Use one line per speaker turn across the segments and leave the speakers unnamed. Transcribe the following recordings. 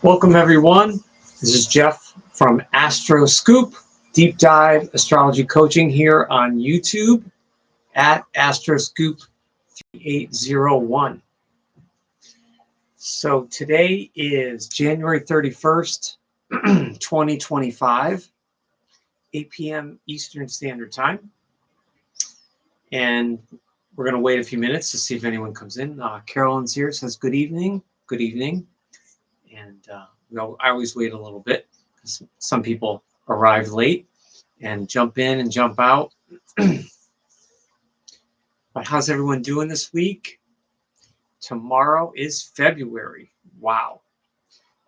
Welcome everyone. This is Jeff from Astroscoop Deep Dive Astrology Coaching here on YouTube at Astroscoop 3801. So today is January 31st, 2025, 8 p.m. Eastern Standard Time. And we're going to wait a few minutes to see if anyone comes in. Carolyn's here, says good evening. Good evening. And I always wait a little bit because some people arrive late and jump in and jump out. But how's everyone doing this week? Tomorrow is February. Wow.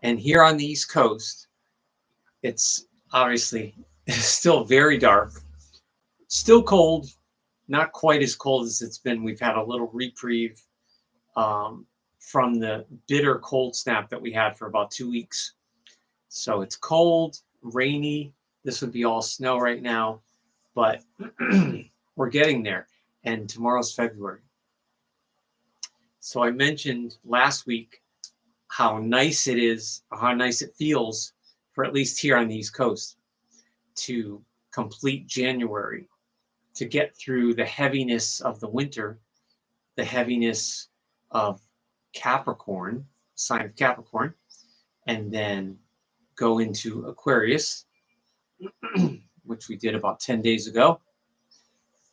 And here on the East Coast, it's obviously still very dark, still cold, not quite as cold as it's been. We've had a little reprieve from the bitter cold snap that we had for about 2 weeks. So it's cold, rainy. This would be all snow right now, but we're getting there. And tomorrow's February. So I mentioned last week how nice it is, how nice it feels for at least here on the East Coast to complete January, to get through the heaviness of the winter, the heaviness of Capricorn, sign of Capricorn, and then go into Aquarius, which we did about 10 days ago,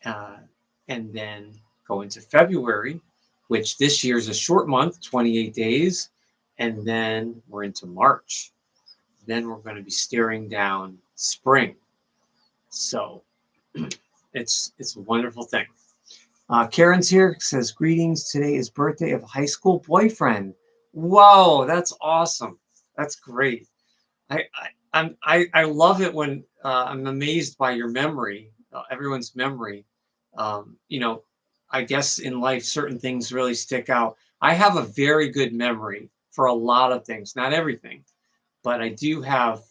and then go into February, which this year is a short month, 28 days, and then we're into March. Then we're going to be staring down spring. So it's a wonderful thing. Karen's here, says greetings. Today is birthday of a high school boyfriend. Whoa, that's awesome. That's great. I love it when I'm amazed by your memory, everyone's memory. You know, I guess in life certain things really stick out. I have a very good memory for a lot of things, not everything, but I do have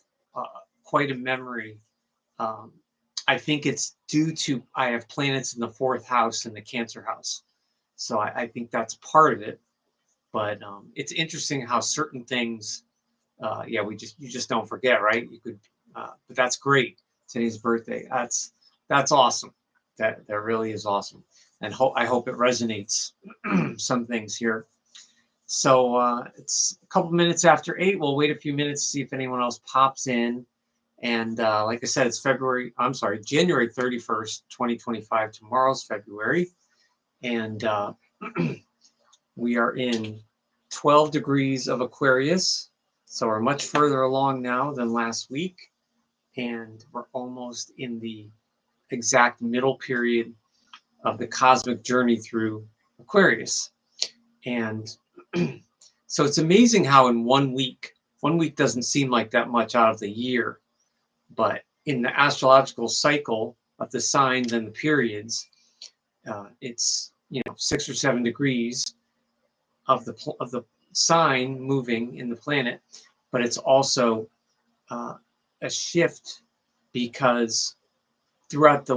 quite a memory. I think it's due to I have planets in the 4th house in the Cancer house. So I think that's part of it. But it's interesting how certain things, yeah, you just don't forget, right? You could, but that's great. Today's birthday. That's awesome. That really is awesome. And I hope it resonates some things here. So it's a couple minutes after 8. We'll wait a few minutes to see if anyone else pops in. And like I said, it's January 31st, 2025. Tomorrow's February. And we are in 12 degrees of Aquarius. So we're much further along now than last week. And we're almost in the exact middle period of the cosmic journey through Aquarius. And so it's amazing how in 1 week doesn't seem like that much out of the year. But in the astrological cycle of the signs and the periods, it's 6 or 7 degrees of the sign moving in the planet, but it's also a shift because throughout the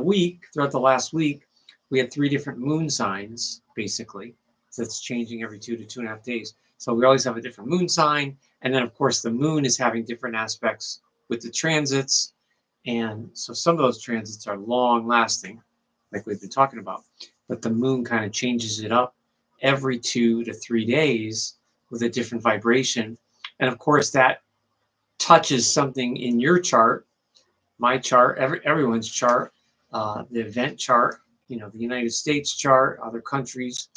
last week, we had 3 different moon signs basically. So it's changing every 2 to 2.5 days. So we always have a different moon sign, and then of course the moon is having different aspects with the transits, and so some of those transits are long lasting, like we've been talking about, but the moon kind of changes it up every 2 to 3 days with a different vibration. And of course that touches something in your chart, my chart, everyone's chart, the event chart, the United States chart, other countries.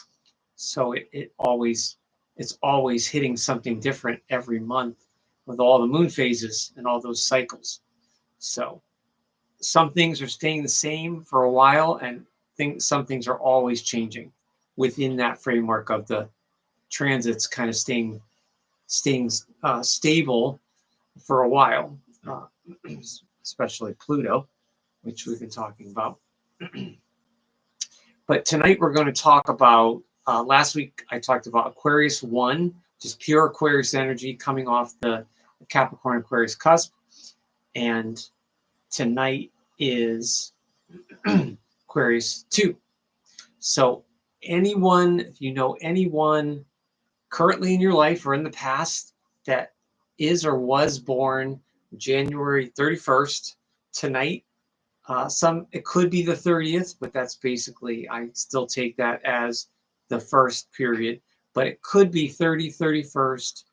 So it's always hitting something different every month with all the moon phases and all those cycles. So some things are staying the same for a while, and some things are always changing within that framework of the transits kind of staying stable for a while, especially Pluto, which we've been talking about. But tonight we're going to talk about, last week I talked about Aquarius 1, just pure Aquarius energy coming off the Capricorn Aquarius cusp. And tonight is Aquarius 2. So if you know anyone currently in your life or in the past that is or was born January 31st tonight. It could be the 30th, but that's basically, I still take that as the first period, but it could be 30, 31st,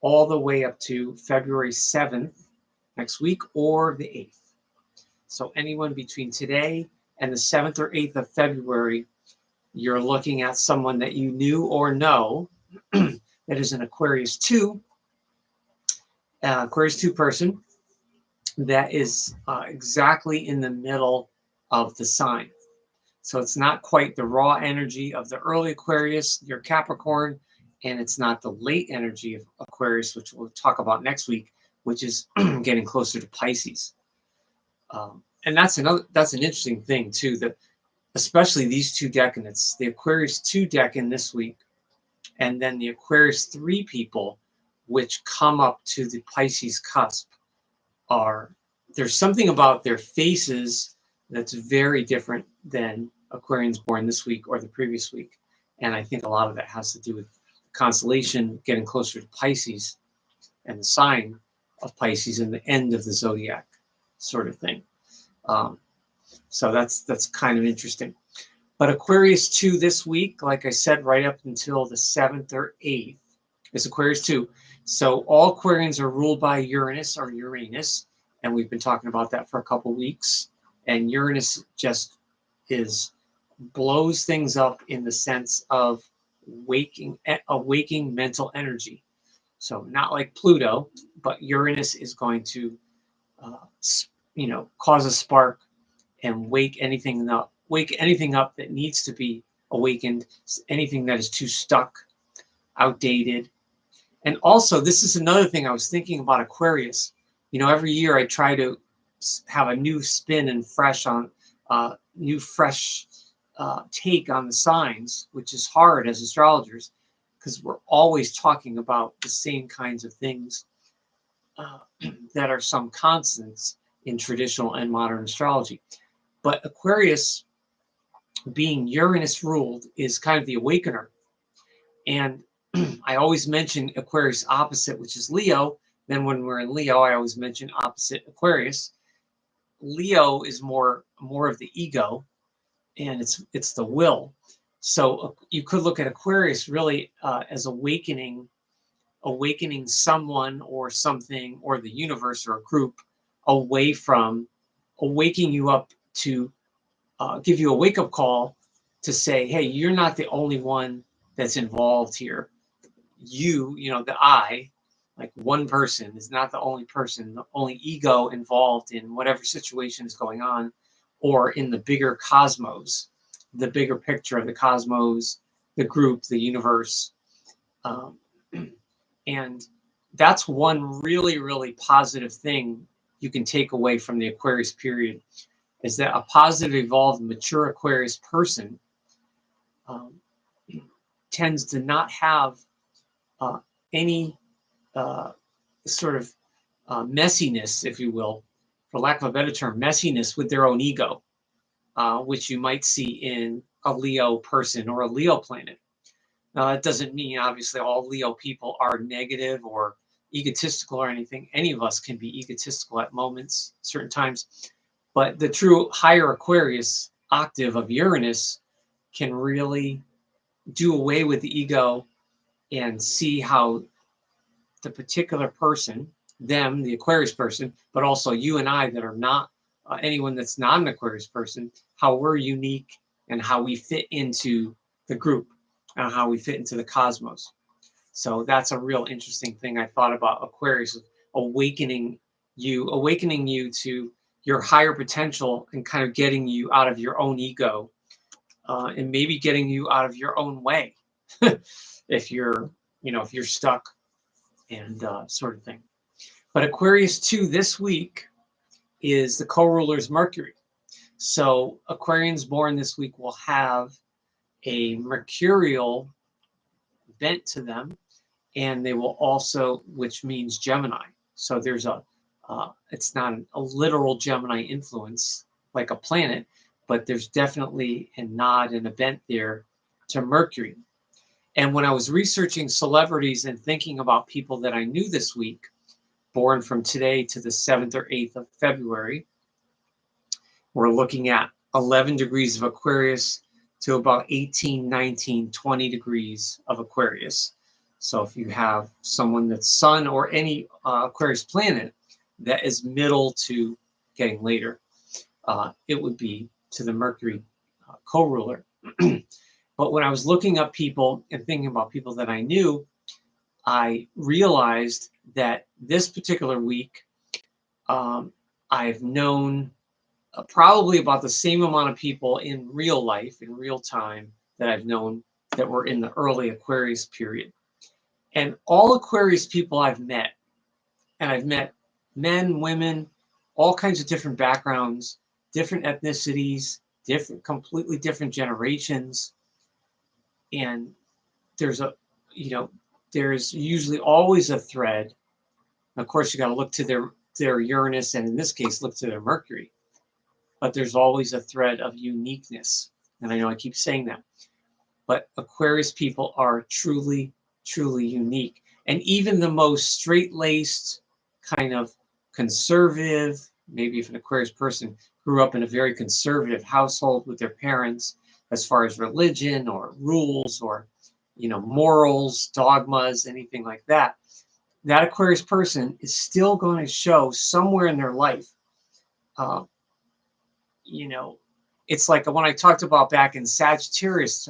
all the way up to February 7th next week, or the 8th. So anyone between today and the 7th or 8th of February, you're looking at someone that you knew or know that is an Aquarius 2 person that is exactly in the middle of the sign. So it's not quite the raw energy of the early Aquarius, your Capricorn, and it's not the late energy of Aquarius, which we'll talk about next week, which is getting closer to Pisces. And that's an interesting thing too, that especially these two decanates, the Aquarius 2 decan this week, and then the Aquarius 3 people, which come up to the Pisces cusp, there's something about their faces that's very different than Aquarians born this week or the previous week. And I think a lot of that has to do with constellation getting closer to Pisces and the sign of Pisces and the end of the zodiac sort of thing. So that's kind of interesting. But Aquarius 2 this week, like I said, right up until the 7th or 8th, is Aquarius 2. So all Aquarians are ruled by Uranus or Uranus, and we've been talking about that for a couple weeks. And Uranus just blows things up in the sense of awaking mental energy. So not like Pluto, but Uranus is going to, cause a spark and wake anything up that needs to be awakened, anything that is too stuck, outdated. And also, this is another thing I was thinking about Aquarius. Every year I try to have a new spin and fresh take on the signs, which is hard as astrologers because we're always talking about the same kinds of things that are some constants in traditional and modern astrology. But Aquarius, being Uranus ruled, is kind of the awakener. And I always mention Aquarius opposite, which is Leo. Then when we're in Leo, I always mention opposite Aquarius. Leo is more of the ego, and it's the will. So you could look at Aquarius really as awakening someone or something or the universe or a group away from, awaking you up to give you a wake-up call to say, hey, you're not the only one that's involved here. The I, like one person, is not the only ego involved in whatever situation is going on, or in the bigger cosmos, the bigger picture of the cosmos, the group, the universe. And that's one really, really positive thing you can take away from the Aquarius period, is that a positive, evolved, mature Aquarius person tends to not have any sort of messiness, if you will, for lack of a better term, messiness with their own ego, which you might see in a Leo person or a Leo planet. Now, that doesn't mean, obviously, all Leo people are negative or egotistical or anything. Any of us can be egotistical at moments, certain times. But the true higher Aquarius octave of Uranus can really do away with the ego and see how the particular person, them, the Aquarius person, but also you and I that are not, anyone that's not an Aquarius person, how we're unique and how we fit into the group and how we fit into the cosmos. So that's a real interesting thing I thought about Aquarius, awakening you to your higher potential and kind of getting you out of your own ego, and maybe getting you out of your own way if you're stuck and sort of thing. But Aquarius 2 this week is the co-ruler's Mercury. So Aquarians born this week will have a mercurial bent to them, and they will also, which means Gemini. So there's it's not a literal Gemini influence like a planet, but there's definitely a nod and a bent there to Mercury. And when I was researching celebrities and thinking about people that I knew this week, born from today to the 7th or 8th of February, we're looking at 11 degrees of Aquarius to about 18, 19, 20 degrees of Aquarius. So if you have someone that's Sun or any Aquarius planet that is middle to getting later, it would be to the Mercury co-ruler. But when I was looking up people and thinking about people that I knew, I realized that this particular week, I've known probably about the same amount of people in real life, in real time, that I've known that were in the early Aquarius period. And all Aquarius people I've met, and I've met men, women, all kinds of different backgrounds, different ethnicities, completely different generations. And there's there's usually always a thread. Of course, you got to look to their Uranus, and in this case, look to their Mercury. But there's always a thread of uniqueness. And I know I keep saying that. But Aquarius people are truly, truly unique. And even the most straight-laced, kind of conservative, maybe if an Aquarius person grew up in a very conservative household with their parents, as far as religion or rules or, morals, dogmas, anything like that, that Aquarius person is still going to show somewhere in their life, it's like when I talked about back in Sagittarius,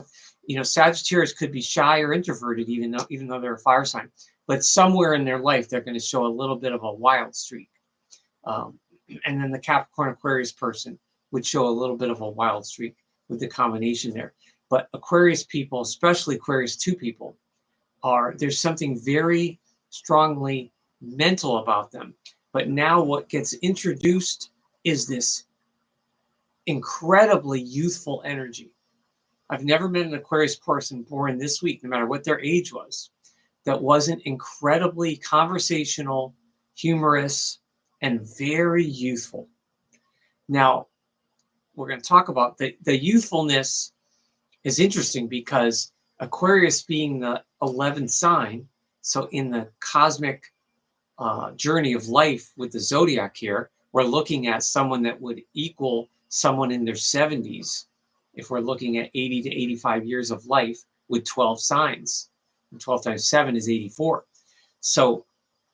Sagittarius could be shy or introverted, even though they're a fire sign, but somewhere in their life, they're going to show a little bit of a wild streak. And then the Capricorn Aquarius person would show a little bit of a wild streak with the combination there. But Aquarius people, especially Aquarius 2 people, there's something very strongly mental about them. But now what gets introduced is this incredibly youthful energy. I've never met an Aquarius person born this week, no matter what their age was, that wasn't incredibly conversational, humorous, and very youthful. Now, we're going to talk about the youthfulness is interesting because Aquarius being the 11th sign, so in the cosmic journey of life with the zodiac here, we're looking at someone that would equal someone in their 70s if we're looking at 80 to 85 years of life with 12 signs. And 12 times 7 is 84. So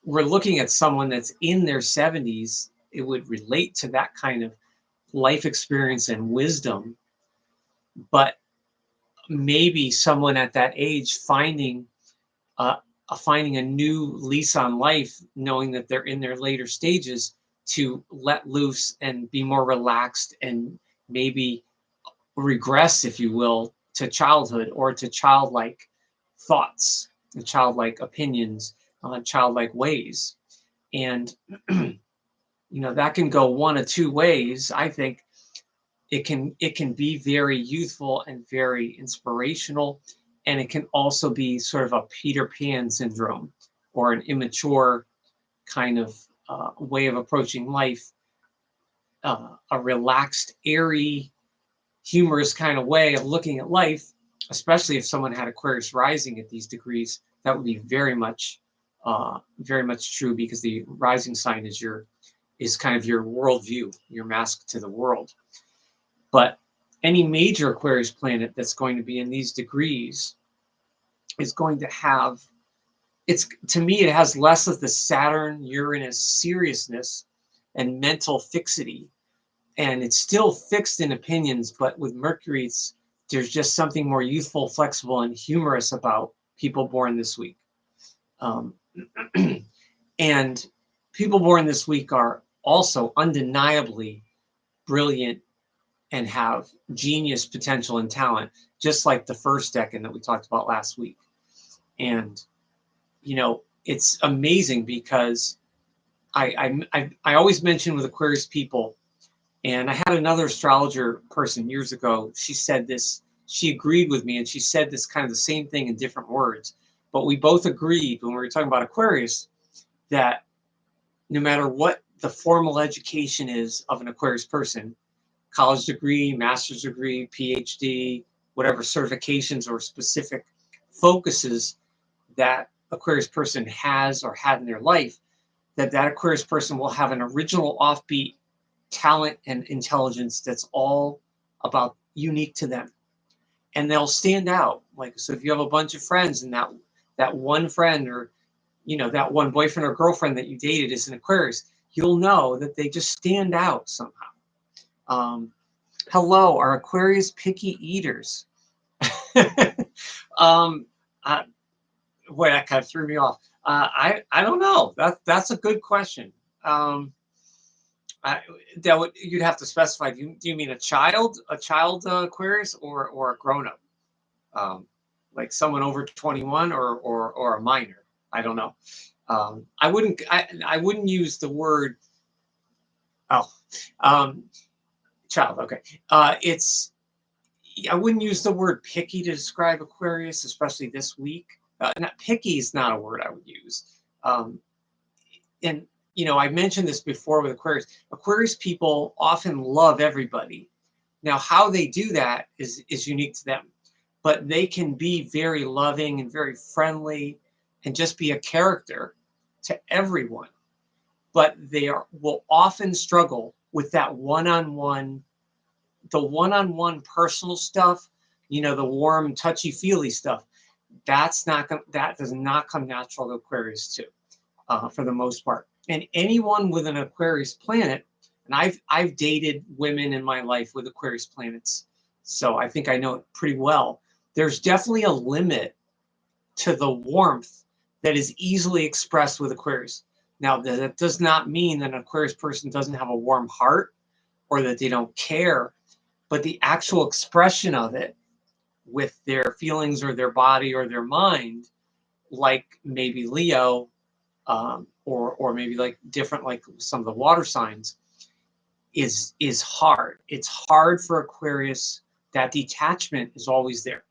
we're looking at someone that's in their 70s. It would relate to that kind of life experience and wisdom, but maybe someone at that age finding a new lease on life, knowing that they're in their later stages, to let loose and be more relaxed and maybe regress, if you will, to childhood or to childlike thoughts, and childlike opinions, childlike ways. And that can go one of two ways. I think it can be very youthful and very inspirational, and it can also be sort of a Peter Pan syndrome or an immature kind of way of approaching life, a relaxed, airy, humorous kind of way of looking at life, especially if someone had Aquarius rising at these degrees. That would be very much true, because the rising sign is kind of your worldview, your mask to the world. But any major Aquarius planet that's going to be in these degrees is going to have, to me, it has less of the Saturn, Uranus seriousness and mental fixity. And it's still fixed in opinions, but with Mercury, there's just something more youthful, flexible, and humorous about people born this week. And people born this week are also undeniably brilliant and have genius potential and talent, just like the first decan that we talked about last week. And, it's amazing because I always mention with Aquarius people, and I had another astrologer person years ago, she said this, she agreed with me, and she said this kind of the same thing in different words. But we both agreed when we were talking about Aquarius that no matter what the formal education is of an Aquarius person, college degree, master's degree, PhD, whatever certifications or specific focuses that Aquarius person has or had in their life, that Aquarius person will have an original offbeat talent and intelligence that's all about unique to them. And they'll stand out. Like, so if you have a bunch of friends and that one friend, or, you know, that one boyfriend or girlfriend that you dated is an Aquarius, you'll know that they just stand out somehow. Hello, are Aquarius picky eaters? Boy, that kind of threw me off. I don't know. That's a good question. You'd have to specify. Do you mean a child Aquarius, or a grown up, like someone over 21, or a minor? I don't know. I wouldn't use the word. Child. Okay. I wouldn't use the word picky to describe Aquarius, especially this week. Not picky is not a word I would use. And you know, I mentioned this before with Aquarius. Aquarius people often love everybody. Now, how they do that is unique to them, but they can be very loving and very friendly and just be a character to everyone. But they will often struggle with that one-on-one, the one-on-one personal stuff, you know, the warm, touchy-feely stuff. That does not come natural to Aquarius too, for the most part. And anyone with an Aquarius planet, and I've dated women in my life with Aquarius planets, so I think I know it pretty well. There's definitely a limit to the warmth that is easily expressed with Aquarius. Now, that does not mean that an Aquarius person doesn't have a warm heart or that they don't care, but the actual expression of it with their feelings or their body or their mind, like maybe Leo, or maybe like different, like some of the water signs, is hard. It's hard for Aquarius. That detachment is always there.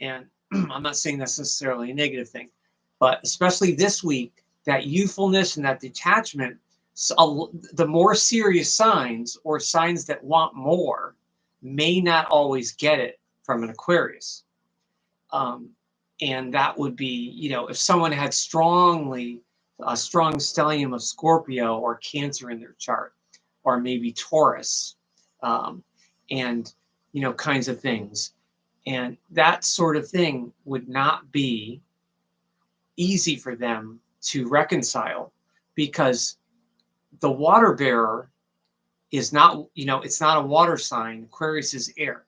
And I'm not saying that's necessarily a negative thing, but especially this week, that youthfulness and that detachment, the more serious signs, or signs that want more, may not always get it from an Aquarius. And that would be, you know, if someone had a strong stellium of Scorpio or Cancer in their chart, or maybe Taurus, and, you know, kinds of things. And that sort of thing would not be easy for them to reconcile, because the water bearer is not, you know, it's not a water sign. Aquarius is air.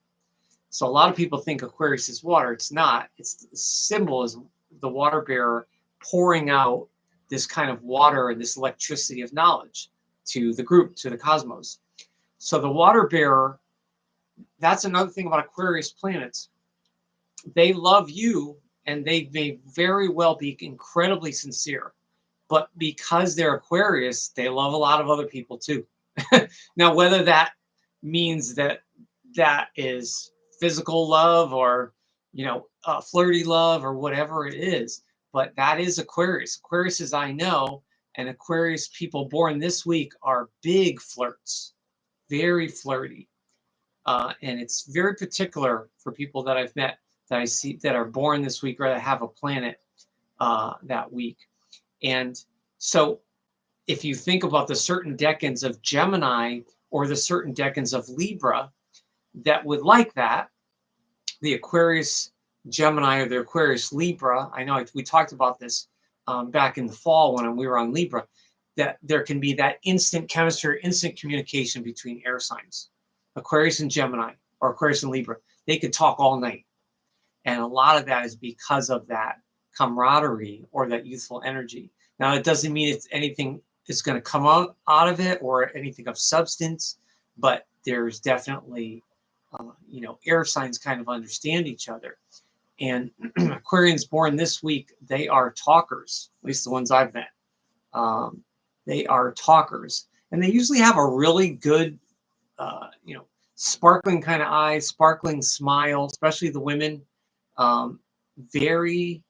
So a lot of people think Aquarius is water. It's not. It's the symbol is the water bearer pouring out this kind of water and this electricity of knowledge to the group, to the cosmos. So the water bearer, that's another thing about Aquarius planets. They love you, and they may very well be incredibly sincere, but because they're Aquarius, they love a lot of other people too. Now, whether that means that is physical love, or, you know, flirty love, or whatever it is, but that is Aquarius. Aquarius, as I know, and Aquarius people born this week are big flirts, very flirty. And it's very particular for people that I've met, that I see, that are born this week, or that have a planet that week. And so if you think about the certain decans of Gemini, or the certain decans of Libra that would like that, the Aquarius Gemini or the Aquarius Libra, I know we talked about this back in the fall when we were on Libra, that there can be that instant chemistry, instant communication between air signs. Aquarius and Gemini, or Aquarius and Libra, they could talk all night. And a lot of that is because of that camaraderie, or that youthful energy. Now, it doesn't mean it's anything is going to come out of it, or anything of substance, but there's definitely, you know, air signs kind of understand each other. And Aquarians born this week, they are talkers, at least the ones I've met. They are talkers, and they usually have a really good, you know, sparkling kind of eyes, sparkling smile, especially the women. Very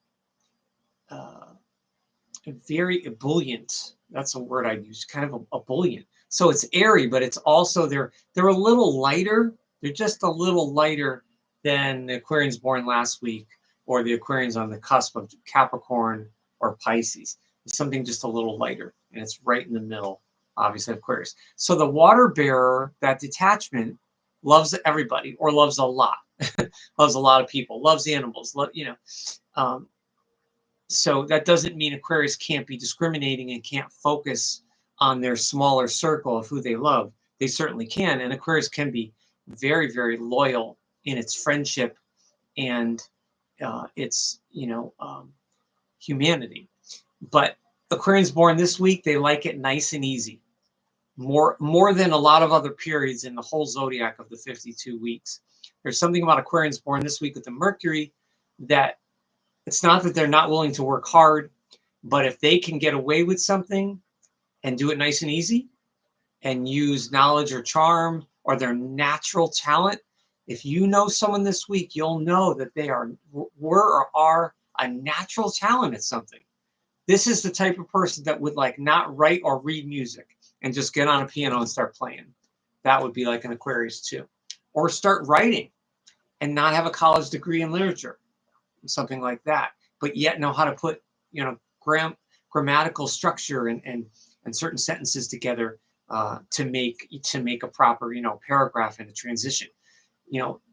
ebullient. That's a word I use, kind of ebullient. So it's airy, but it's also, they're a little lighter. They're just a little lighter than the Aquarians born last week, or the Aquarian's on the cusp of Capricorn or Pisces. It's something just a little lighter, and it's right in the middle, obviously, of Aquarius. So the water bearer, that detachment, loves everybody, or loves a lot, loves a lot of people, loves animals, so that doesn't mean Aquarius can't be discriminating and can't focus on their smaller circle of who they love. They certainly can, and Aquarius can be very, very loyal in its friendship and its, humanity. But Aquarians born this week, they like it nice and easy, more than a lot of other periods in the whole zodiac of the 52 weeks. There's something about Aquarians born this week with the Mercury that it's not that they're not willing to work hard, but if they can get away with something and do it nice and easy and use knowledge or charm or their natural talent, if you know someone this week, you'll know that they were or are a natural talent at something. This is the type of person that would like not write or read music and just get on a piano and start playing. That would be like an Aquarius too. Or start writing and not have a college degree in literature, something like that, but yet know how to put, grammatical structure and certain sentences together to make a proper, paragraph and a transition.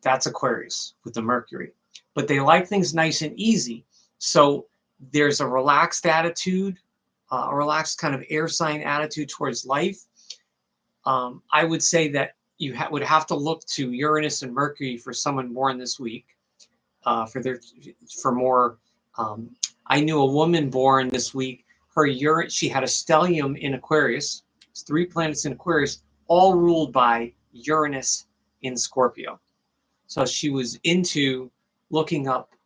That's Aquarius with the Mercury. But they like things nice and easy. So there's a relaxed attitude, a relaxed kind of air sign attitude towards life. I would say that you would have to look to Uranus and Mercury for someone born this week. For more. I knew a woman born this week. She had a stellium in Aquarius. It's 3 planets in Aquarius, all ruled by Uranus in Scorpio. So she was into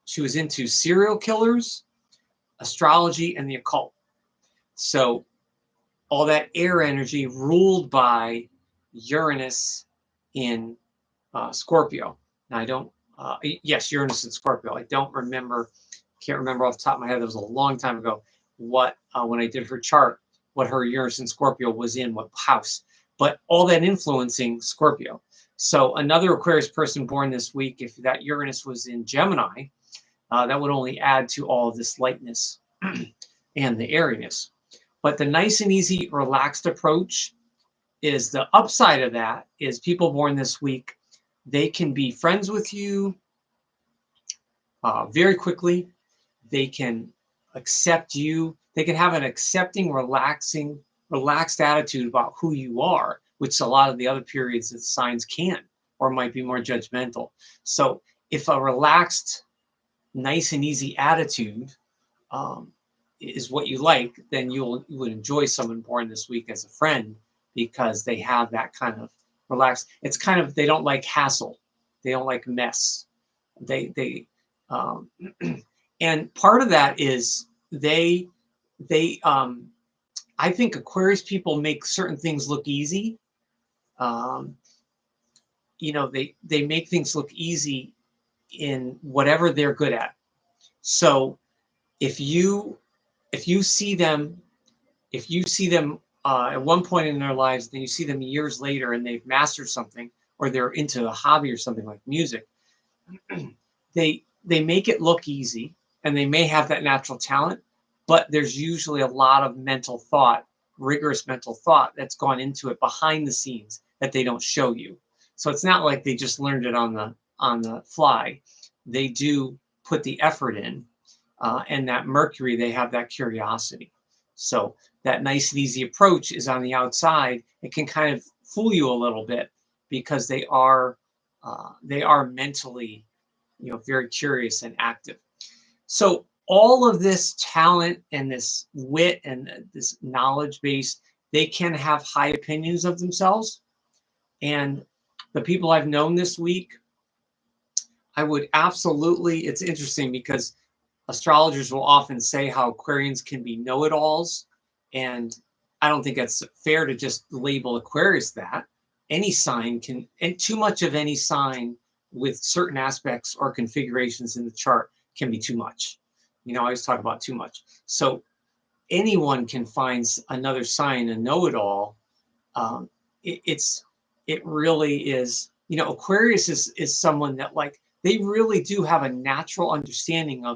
she was into serial killers, astrology, and the occult. So all that air energy ruled by Uranus in Scorpio. Now yes, Uranus in Scorpio. I can't remember off the top of my head. That was a long time ago. When I did her chart, what her Uranus in Scorpio was in what house, but all that influencing Scorpio. So another Aquarius person born this week, if that Uranus was in Gemini, that would only add to all of this lightness and the airiness. But the nice and easy, relaxed approach is the upside of that is people born this week, they can be friends with you very quickly. They can accept you. They can have an accepting, relaxed attitude about who you are, which a lot of the other periods of signs can, or might be more judgmental. So if a relaxed, nice and easy attitude is what you like, then you would enjoy someone born this week as a friend because they have that kind of relaxed. It's kind of, they don't like hassle. They don't like mess. And part of that is I think Aquarius people make certain things look easy. They make things look easy in whatever they're good at. So if you see them at one point in their lives, then you see them years later and they've mastered something, or they're into a hobby or something like music, they make it look easy, and they may have that natural talent, but there's usually a lot of rigorous mental thought that's gone into it behind the scenes that they don't show you. So it's not like they just learned it on the fly. They do put the effort in, and that Mercury, they have that curiosity. So that nice and easy approach is on the outside. It can kind of fool you a little bit because they are mentally, very curious and active. So all of this talent and this wit and this knowledge base, they can have high opinions of themselves. And the people I've known this week, I would absolutely, it's interesting because astrologers will often say how Aquarians can be know-it-alls. And I don't think it's fair to just label Aquarius that. Any sign can, and too much of any sign with certain aspects or configurations in the chart can be too much. I always talk about too much. So anyone can find another sign a know-it-all. It really is, Aquarius is someone that, like, they really do have a natural understanding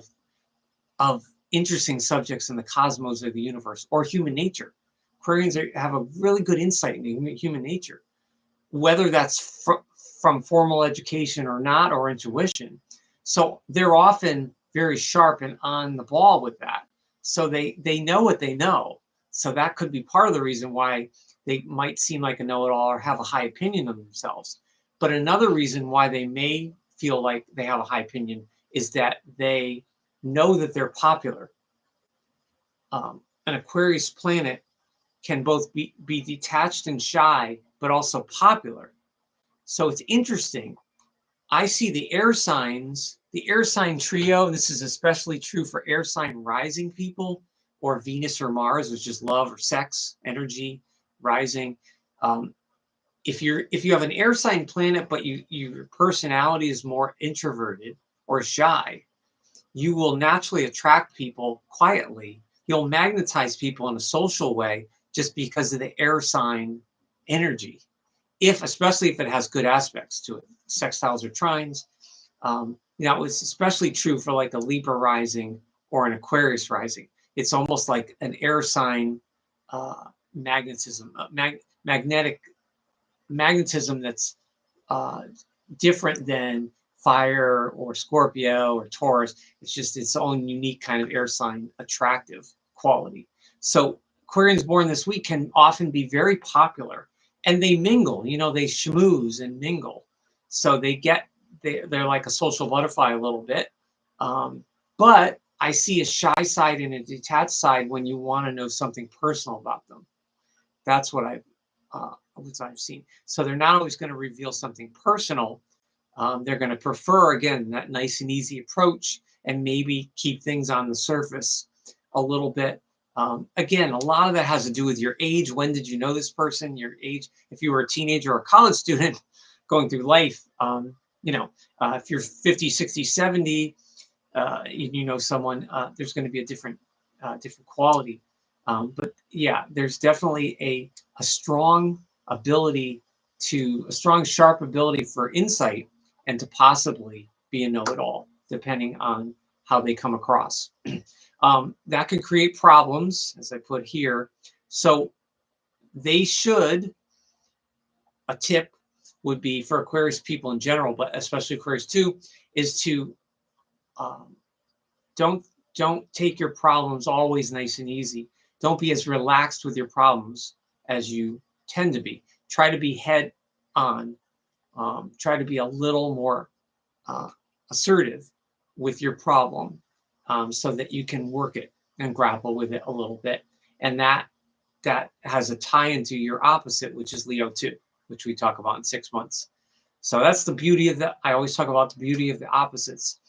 of interesting subjects in the cosmos or the universe or human nature. Aquarians have a really good insight into human nature, whether that's from formal education or not, or intuition. So they're often very sharp and on the ball with that. So they know what they know. So that could be part of the reason why they might seem like a know-it-all or have a high opinion of themselves. But another reason why they may feel like they have a high opinion is that they know that they're popular. An Aquarius planet can both be detached and shy, but also popular. So it's interesting. I see the air signs, the air sign trio, and this is especially true for air sign rising people, or Venus or Mars, which is love or sex, energy, rising. If you have an air sign planet, but your personality is more introverted or shy, you will naturally attract people quietly. You'll magnetize people in a social way just because of the air sign energy. Especially if it has good aspects to it, sextiles or trines. It's especially true for like a Libra rising or an Aquarius rising. It's almost like an air sign magnetism, magnetism that's different than fire or Scorpio or Taurus. It's just its own unique kind of air sign attractive quality. So Aquarians born this week can often be very popular, and they mingle, they schmooze and mingle. So they're like a social butterfly a little bit. But I see a shy side and a detached side when you want to know something personal about them. That's what I've seen. So they're not always going to reveal something personal. They're going to prefer, again, that nice and easy approach, and maybe keep things on the surface a little bit. Again, a lot of that has to do with your age. When did you know this person? Your age. If you were a teenager or a college student going through life, if you're 50, 60, 70, you know someone, there's going to be a different quality. But yeah, there's definitely a strong ability a strong, sharp ability for insight and to possibly be a know-it-all, depending on how they come across. That can create problems, as I put here. So a tip would be for Aquarius people in general, but especially Aquarius 2, is to don't take your problems always nice and easy. Don't be as relaxed with your problems as you tend to be. Try to be head on. Try to be a little more assertive with your problem, so that you can work it and grapple with it a little bit. And that has a tie into your opposite, which is Leo 2, which we talk about in 6 months. So that's the beauty of I always talk about the beauty of the opposites,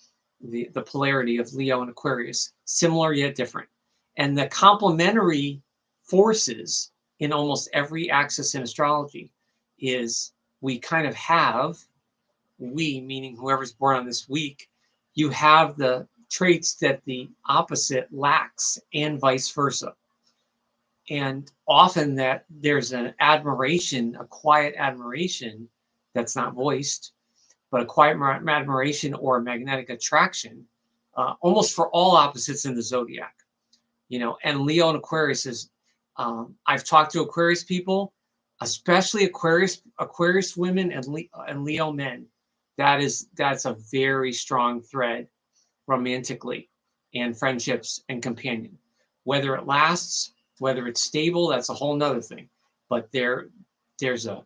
the polarity of Leo and Aquarius, similar yet different. And the complementary forces in almost every axis in astrology is we kind of have, meaning whoever's born on this week, you have the traits that the opposite lacks, and vice versa. And often that there's an admiration, a quiet admiration that's not voiced, but a quiet admiration or a magnetic attraction, almost for all opposites in the zodiac. And Leo and Aquarius is, I've talked to Aquarius people, especially Aquarius women and Leo men. That's a very strong thread romantically, and friendships and companion. Whether it lasts, whether it's stable, that's a whole nother thing. But there's a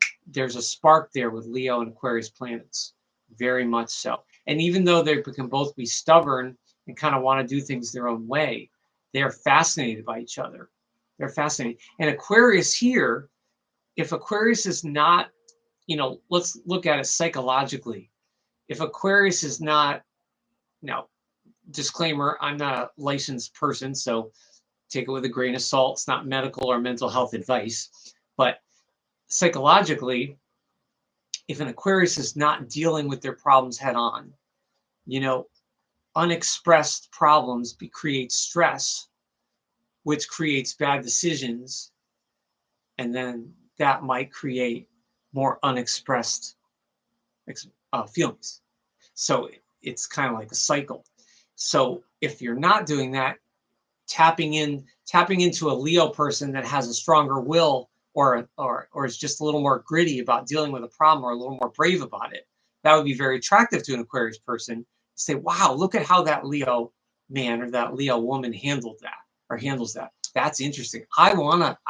spark there with Leo and Aquarius planets, very much so. And even though they can both be stubborn and kind of want to do things their own way, they're fascinated by each other. They're fascinated. And Aquarius here, if Aquarius is not, let's look at it psychologically. If Aquarius is not, disclaimer, I'm not a licensed person, so take it with a grain of salt. It's not medical or mental health advice. But psychologically, if an Aquarius is not dealing with their problems head on, unexpressed problems create stress, which creates bad decisions, and then that might create more unexpressed feelings. So it's kind of like a cycle. So if you're not doing that, tapping into a Leo person that has a stronger will, or is just a little more gritty about dealing with a problem, or a little more brave about it, that would be very attractive to an Aquarius person. Say, wow, look at how that Leo man or that Leo woman handles that. That's interesting. I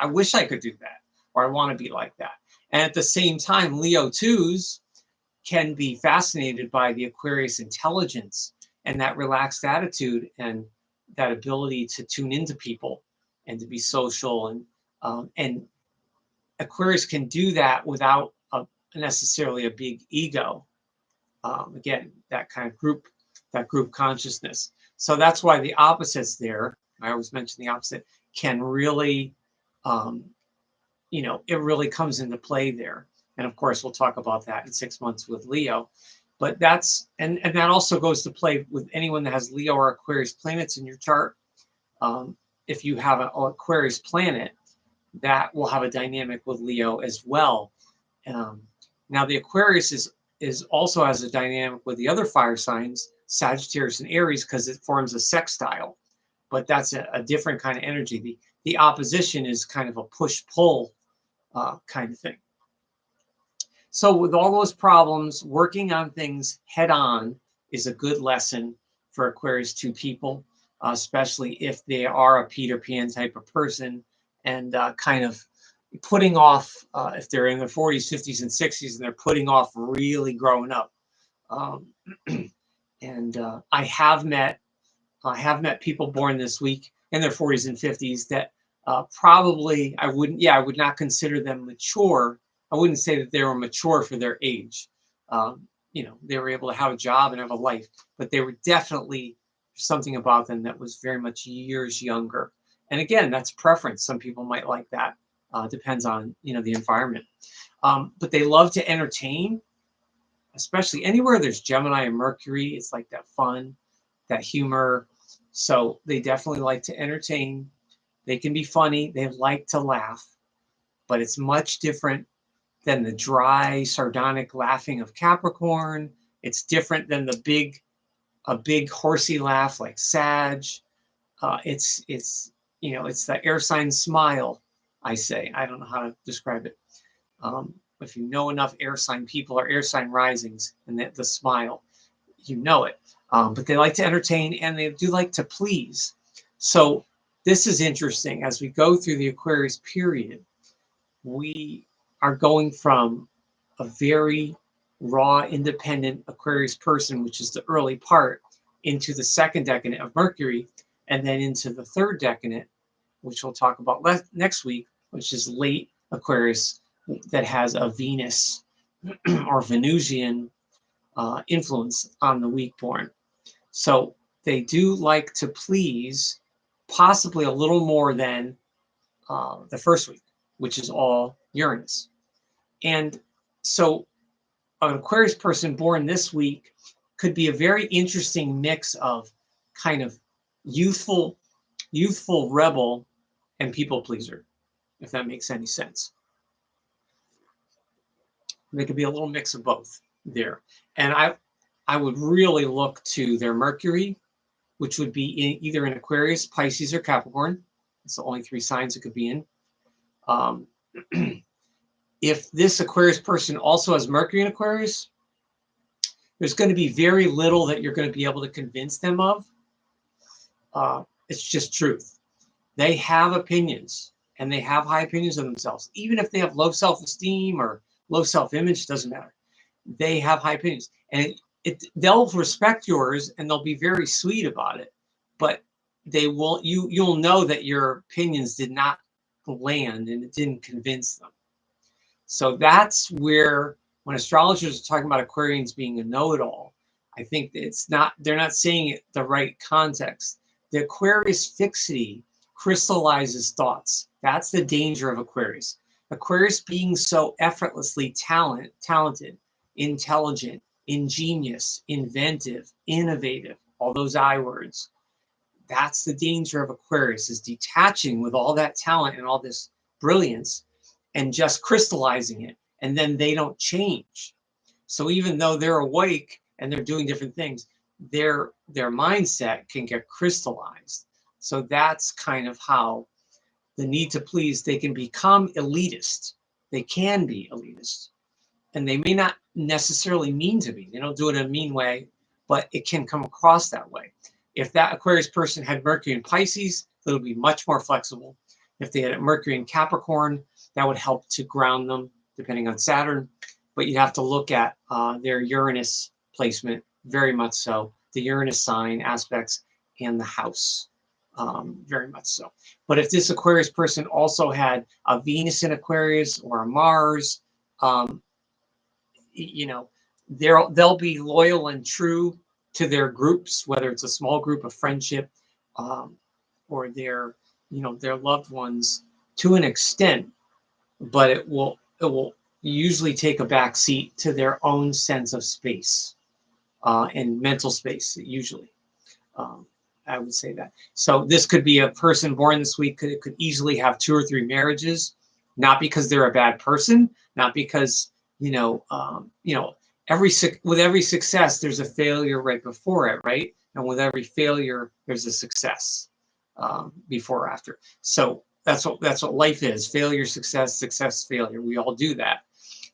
wish I could do that, or I want to be like that. And at the same time, Leo 2s can be fascinated by the Aquarius intelligence and that relaxed attitude and that ability to tune into people and to be social. And Aquarius can do that without necessarily a big ego. Again, that kind of group consciousness. So that's why the opposites there, I always mention the opposite, can really, it really comes into play there. And of course, we'll talk about that in 6 months with Leo. But that's, and that also goes to play with anyone that has Leo or Aquarius planets in your chart. If you have an Aquarius planet, that will have a dynamic with Leo as well. Now the Aquarius is also has a dynamic with the other fire signs, Sagittarius and Aries, because it forms a sextile. But that's a different kind of energy. The opposition is kind of a push-pull kind of thing. So with all those problems, working on things head-on is a good lesson for Aquarius 2 people, especially if they are a Peter Pan type of person, and kind of putting off, if they're in their 40s, 50s, and 60s, and they're putting off really growing up. I have met people born this week in their 40s and 50s that probably I would not consider them mature. I wouldn't say that they were mature for their age. They were able to have a job and have a life, but they were definitely something about them that was very much years younger. And again, that's preference. Some people might like that. Depends on, the environment. But they love to entertain, especially anywhere there's Gemini and Mercury. It's like that fun, that humor. So they definitely like to entertain. They can be funny. They like to laugh, but it's much different than the dry, sardonic laughing of Capricorn. It's different than a big horsey laugh like Sag. It's the air sign smile, I say. I don't know how to describe it. If you know enough air sign people or air sign risings and the smile, you know it. But they like to entertain and they do like to please. So this is interesting. As we go through the Aquarius period, we are going from a very raw, independent Aquarius person, which is the early part, into the second decadent of Mercury, and then into the third decadent, which we'll talk about next week, which is late Aquarius, that has a Venus or Venusian influence on the week born. So they do like to please, possibly a little more than the first week, which is all Uranus. And so an Aquarius person born this week could be a very interesting mix of kind of youthful rebel and people pleaser, if that makes any sense. They could be a little mix of both there. And I would really look to their Mercury, which would be either in Aquarius, Pisces, or Capricorn. It's the only 3 signs it could be in. If this Aquarius person also has Mercury in Aquarius, there's going to be very little that you're going to be able to convince them of. It's just truth. They have opinions, and they have high opinions of themselves. Even if they have low self-esteem or low self-image, doesn't matter. They have high opinions. And they'll respect yours, and they'll be very sweet about it. But you'll know that your opinions did not land, and it didn't convince them. So that's where, when astrologers are talking about Aquarians being a know-it-all, I think they're not saying it the right context. The Aquarius fixity crystallizes thoughts. That's the danger of Aquarius. Aquarius being so effortlessly talented, intelligent, ingenious, inventive, innovative, all those I words. That's the danger of Aquarius, is detaching with all that talent and all this brilliance and just crystallizing it, and then they don't change. So even though they're awake and they're doing different things, their mindset can get crystallized. So that's kind of how the need to please, they can become elitist. They can be elitist. And they may not necessarily mean to be. They don't do it in a mean way, but it can come across that way. If that Aquarius person had Mercury in Pisces, it'll be much more flexible. If they had Mercury in Capricorn, that would help to ground them, depending on Saturn. But you'd have to look at their Uranus placement, very much so, the Uranus sign aspects and the house, very much so. But if this Aquarius person also had a Venus in Aquarius or a Mars, you know, they'll be loyal and true to their groups, whether it's a small group of friendship or their, you know, their loved ones to an extent, but it will usually take a back seat to their own sense of space and mental space, usually. I would say that. So this could be a person born this week, could easily have 2 or 3 marriages, not because they're a bad person, not because, with every success, there's a failure right before it, right? And with every failure, there's a success before or after. So that's what life is: failure, success, success, failure. We all do that,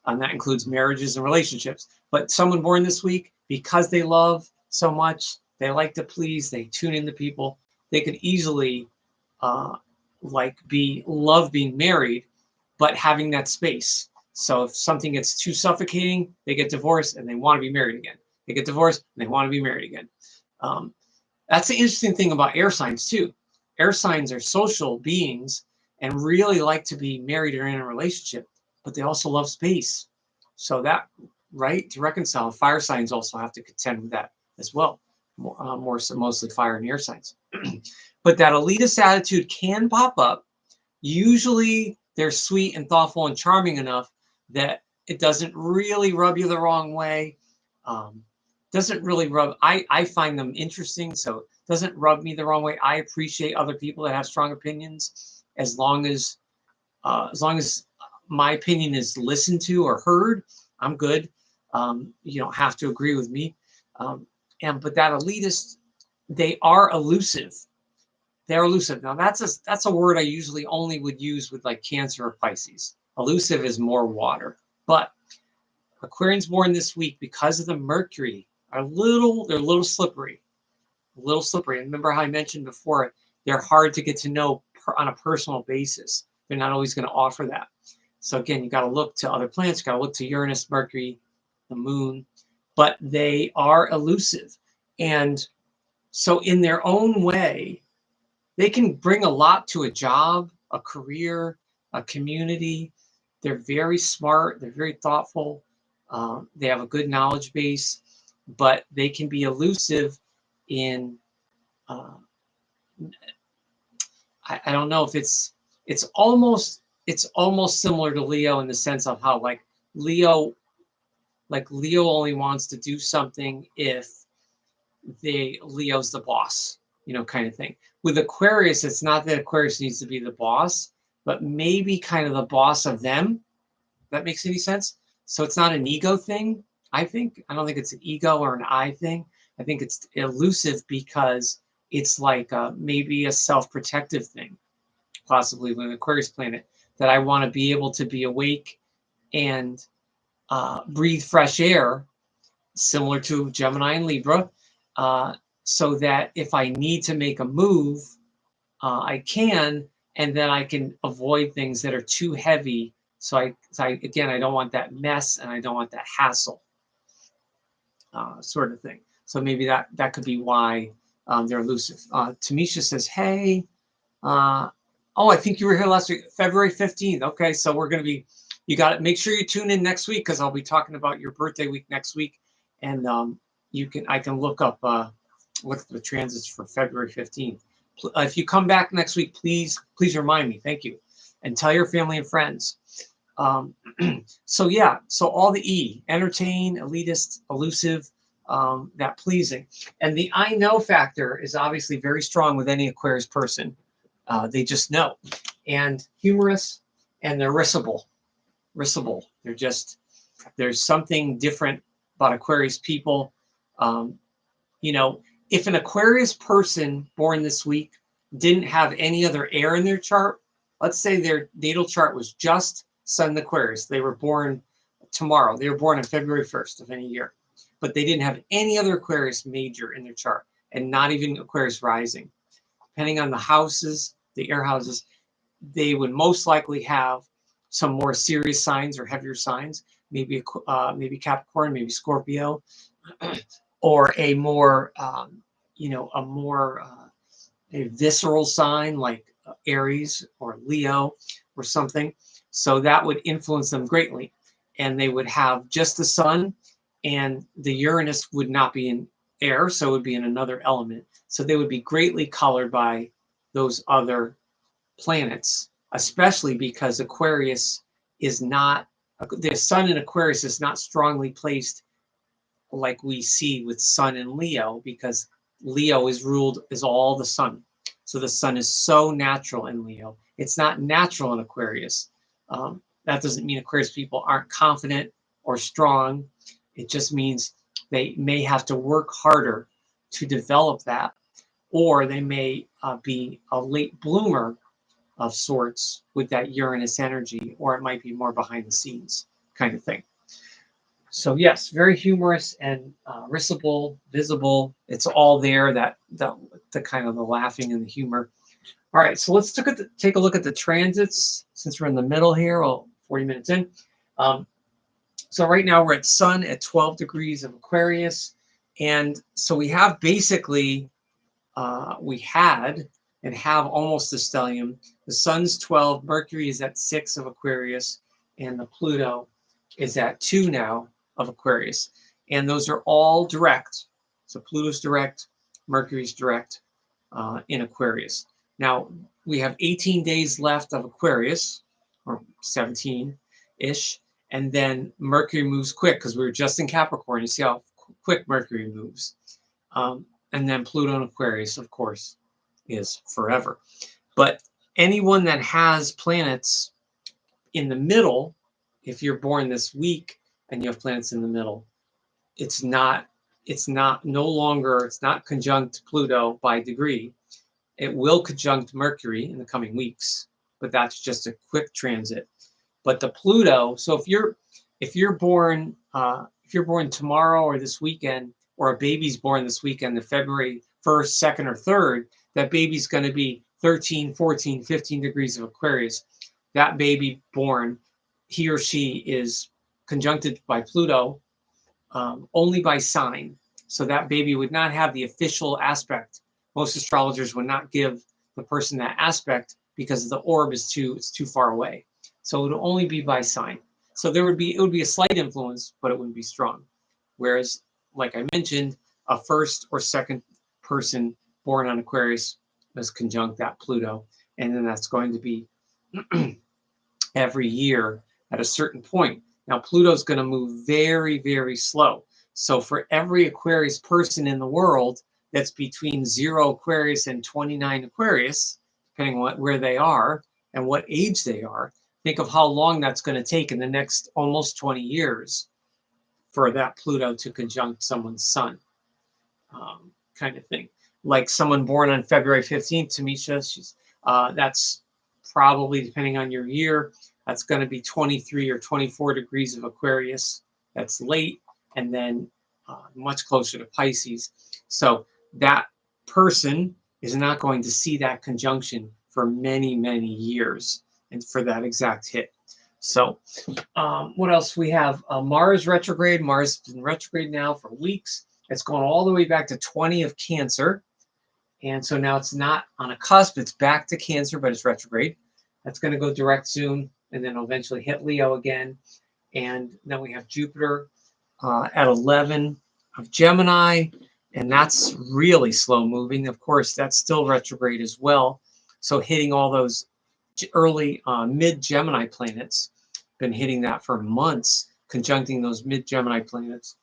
and that includes marriages and relationships. But someone born this week, because they love so much, they like to please, they tune into people, they could easily love being married, but having that space. So if something gets too suffocating, they get divorced and they want to be married again. They get divorced and they want to be married again. That's the interesting thing about air signs too. Air signs are social beings and really like to be married or in a relationship, but they also love space. So that, right, to reconcile, fire signs also have to contend with that as well. Mostly fire and air signs. But that elitist attitude can pop up. Usually they're sweet and thoughtful and charming enough that it doesn't really rub you the wrong way. Doesn't really rub, I find them interesting, so it doesn't rub me the wrong way. I appreciate other people that have strong opinions, as long as my opinion is listened to or heard, I'm good. You don't have to agree with me. But that elitist, they are elusive. They're elusive. Now that's a word I usually only would use with like Cancer or Pisces. Elusive is more water. But Aquarians born this week, because of the Mercury, they're a little slippery. A little slippery. And remember how I mentioned before, they're hard to get to know on a personal basis. They're not always going to offer that. So again, you got to look to other planets, you got to look to Uranus, Mercury, the moon, but they are elusive. And so in their own way, they can bring a lot to a job, a career, a community. They're very smart. They're very thoughtful. They have a good knowledge base, but they can be elusive in, I don't know if it's almost similar to Leo in the sense of how Leo only wants to do something if Leo's the boss, kind of thing. With Aquarius, it's not that Aquarius needs to be the boss, but maybe kind of the boss of them. If that makes any sense? So it's not an ego thing, I think. I don't think it's an ego or an I thing. I think it's elusive because it's like maybe a self-protective thing, possibly with an Aquarius planet, that I want to be able to be awake and breathe fresh air, similar to Gemini and Libra, so that if I need to make a move, I can, and then I can avoid things that are too heavy. So I don't want that mess and I don't want that hassle, sort of thing. So maybe that could be why they're elusive. Tamisha says, hey, I think you were here last week, February 15th. Okay, so we're going to be, you got to make sure you tune in next week, because I'll be talking about your birthday week next week. And I can look up the transits for February 15th. If you come back next week, please remind me. Thank you. And tell your family and friends. So all the E: entertain, elitist, elusive, that pleasing. And the I know factor is obviously very strong with any Aquarius person. They just know. And humorous, and they're risible. There's something different about Aquarius people. You know, if an Aquarius person born this week didn't have any other air in their chart, let's say their natal chart was just Sun in Aquarius. They were born tomorrow. They were born on February 1st of any year, but they didn't have any other Aquarius major in their chart, and not even Aquarius rising. Depending on the houses, the air houses, they would most likely have some more serious signs or heavier signs, maybe maybe Capricorn, maybe Scorpio, or a more you know, a more a visceral sign like Aries or Leo or something. So that would influence them greatly, and they would have just the Sun, and the Uranus would not be in air, so it would be in another element. So they would be greatly colored by those other planets, especially because Aquarius is not, the Sun in Aquarius is not strongly placed like we see with Sun in Leo, because Leo is ruled as all the Sun. So the Sun is so natural in Leo. It's not natural in Aquarius. That doesn't mean Aquarius people aren't confident or strong. It just means they may have to work harder to develop that, or they may be a late bloomer of sorts with that Uranus energy, or it might be more behind the scenes kind of thing. So yes, very humorous and risible, visible. It's all there, that the kind of the laughing and the humor. All right, so let's take a look at the transits, since we're in the middle here. Well, 40 minutes in. So right now we're at Sun at 12 degrees of Aquarius, and so we have basically we had and have almost the stellium. The Sun's 12, Mercury is at 6 of Aquarius, and the Pluto is at 2 now of Aquarius. And those are all direct. So Pluto's direct, Mercury's direct in Aquarius. Now, we have 18 days left of Aquarius, or 17-ish, and then Mercury moves quick, because we were just in Capricorn. You see how quick Mercury moves. And then Pluto in Aquarius, of course, is forever. But anyone that has planets in the middle, if you're born this week and you have planets in the middle, it's not conjunct Pluto by degree. It will conjunct Mercury in the coming weeks, but that's just a quick transit. But the Pluto, so if you're born tomorrow or this weekend, or a baby's born this weekend, the February 1st, 2nd, or 3rd, that baby's going to be 13, 14, 15 degrees of Aquarius. That baby born, he or she is conjuncted by Pluto only by sign. So that baby would not have the official aspect. Most astrologers would not give the person that aspect because the orb is too far away. So it would only be by sign. So it would be a slight influence, but it wouldn't be strong. Whereas, like I mentioned, a first or second person born on Aquarius is conjunct that Pluto, and then that's going to be every year at a certain point. Now, Pluto's going to move very, very slow. So for every Aquarius person in the world that's between 0 Aquarius and 29 Aquarius, depending on where they are and what age they are, think of how long that's going to take in the next almost 20 years for that Pluto to conjunct someone's Sun, kind of thing. Like someone born on February 15th, Tamisha, that's probably, depending on your year, that's going to be 23 or 24 degrees of Aquarius. That's late, and then much closer to Pisces. So that person is not going to see that conjunction for many, many years, and for that exact hit. So what else? We have Mars retrograde. Mars has been retrograde now for weeks. It's going all the way back to 20 of Cancer. And so now it's not on a cusp. It's back to Cancer, but it's retrograde. That's going to go direct soon, and then eventually hit Leo again. And then we have Jupiter at 11 of Gemini, and that's really slow moving. Of course, that's still retrograde as well. So hitting all those early mid-Gemini planets, been hitting that for months, conjuncting those mid-Gemini planets.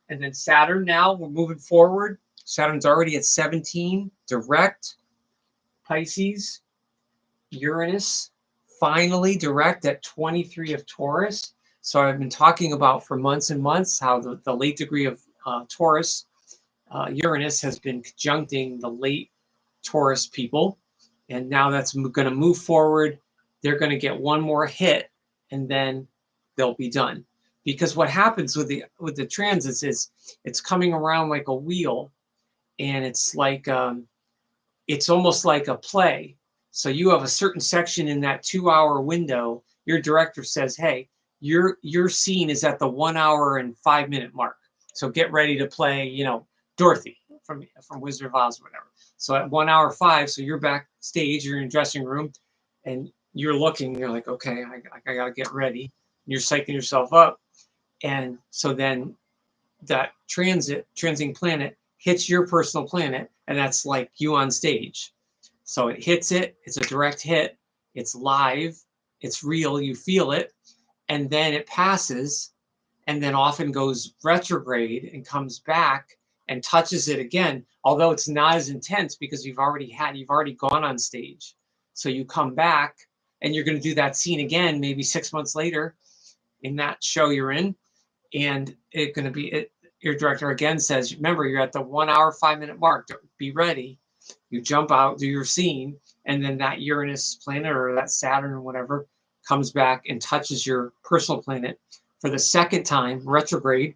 And then Saturn now, we're moving forward. Saturn's already at 17, direct, Pisces, Uranus, finally direct at 23 of Taurus. So I've been talking about for months and months how the late degree of Taurus, Uranus has been conjuncting the late Taurus people, and now that's going to move forward. They're going to get one more hit, and then they'll be done. Because what happens with the transits is it's coming around like a wheel, and it's like it's almost like a play. So you have a certain section in that 2-hour window. Your director says, "Hey, your scene is at the 1 hour and 5 minute mark. So get ready to play, you know, Dorothy from Wizard of Oz or whatever." So at 1 hour 5, so you're backstage, you're in the dressing room, and you're looking, you're like, okay, I got to get ready. You're psyching yourself up. And so then that transiting planet hits your personal planet, and that's like you on stage. So it hits it, it's a direct hit, it's live, it's real, you feel it, and then it passes, and then often goes retrograde and comes back and touches it again, although it's not as intense because you've already gone on stage. So you come back and you're going to do that scene again, maybe 6 months later in that show you're in, and it's going to be your director again says, remember, you're at the 1 hour 5 minute mark, be ready. You jump out, do your scene, and then that Uranus planet or that Saturn or whatever comes back and touches your personal planet for the second time, retrograde.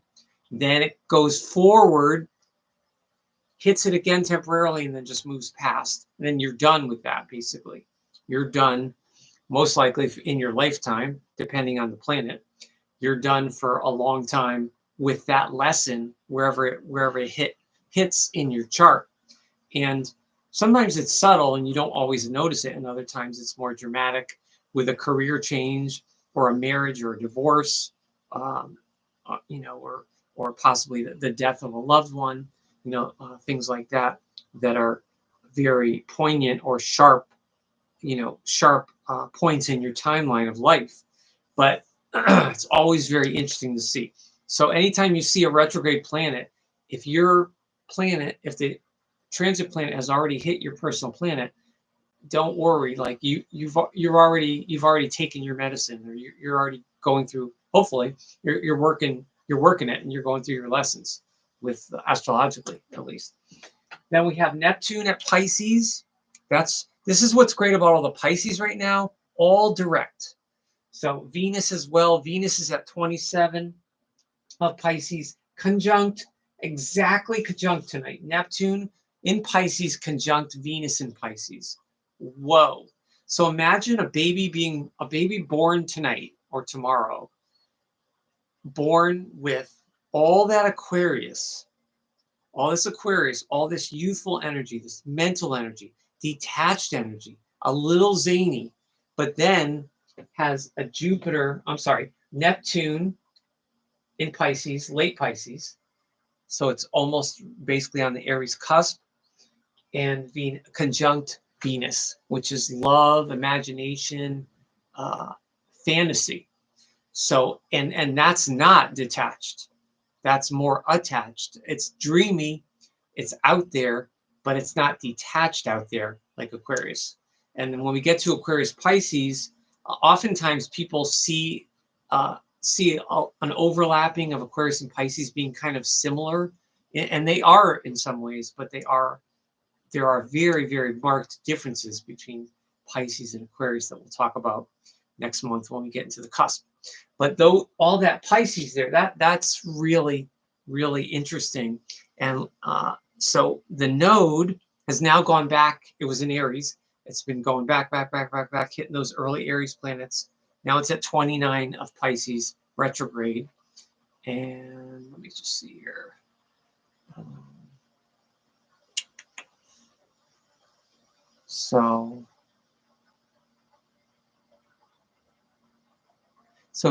Then it goes forward, hits it again temporarily, and then just moves past. And then you're done with that, basically. You're done, most likely in your lifetime, depending on the planet. You're done for a long time with that lesson wherever it hits in your chart. And sometimes it's subtle and you don't always notice it, and other times it's more dramatic with a career change or a marriage or a divorce, you know, or possibly the death of a loved one, you know, things like that are very poignant or sharp, you know, points in your timeline of life. But it's always very interesting to see. So anytime you see a retrograde planet, if the transit planet has already hit your personal planet, don't worry. Like you've already taken your medicine, or you're already going through. Hopefully, you're working it, and you're going through your lessons with astrologically, at least. Then we have Neptune at Pisces. This is what's great about all the Pisces right now. All direct. So Venus as well. Venus is at 27 of Pisces, exactly conjunct tonight. Neptune in Pisces conjunct Venus in Pisces. Whoa. So imagine a baby born tonight or tomorrow, born with all that Aquarius, all this youthful energy, this mental energy, detached energy, a little zany, but then has a Neptune in Pisces, late Pisces. So it's almost basically on the Aries cusp, and conjunct Venus, which is love, imagination, fantasy. So, and that's not detached. That's more attached. It's dreamy, it's out there, but it's not detached out there like Aquarius. And then when we get to Aquarius Pisces, oftentimes people see an overlapping of Aquarius and Pisces being kind of similar, and they are in some ways, but there are very, very marked differences between Pisces and Aquarius that we'll talk about next month when we get into the cusp. But though all that Pisces there, that's really, really interesting. And so the node has now gone back. It was in Aries. It's been going back, hitting those early Aries planets. Now it's at 29 of Pisces retrograde. And let me just see here. So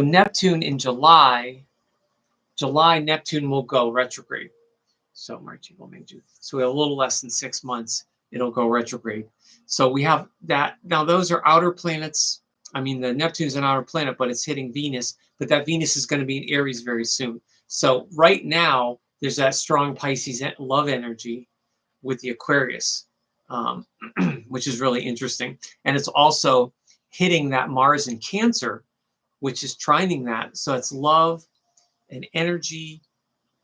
Neptune in July, Neptune will go retrograde. So March, April, May, June. So we have a little less than 6 months. It'll go retrograde. So we have that. Now those are outer planets. I mean, the Neptune's an outer planet, but it's hitting Venus. But that Venus is going to be in Aries very soon. So right now, there's that strong Pisces love energy with the Aquarius, which is really interesting. And it's also hitting that Mars in Cancer, which is trining that. So it's love and energy,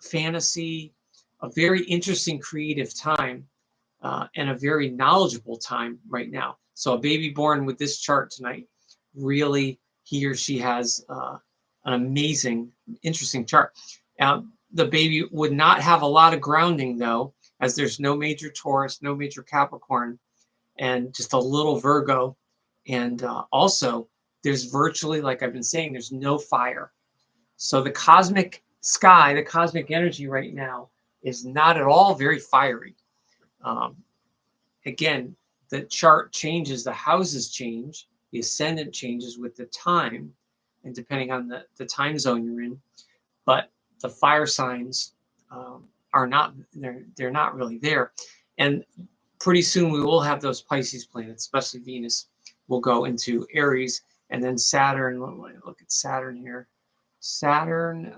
fantasy, a very interesting creative time, and a very knowledgeable time right now. So a baby born with this chart tonight, really, he or she has an amazing, interesting chart. The baby would not have a lot of grounding, though, as there's no major Taurus, no major Capricorn, and just a little Virgo. And also, there's virtually, like I've been saying, there's no fire. So the cosmic sky, the cosmic energy right now is not at all very fiery. Again, the chart changes, the houses change, the ascendant changes with the time, and depending on the time zone you're in. But the fire signs are not, they're not really there. And pretty soon we will have those Pisces planets, especially Venus, will go into Aries, and then Saturn. Look at Saturn here. Saturn,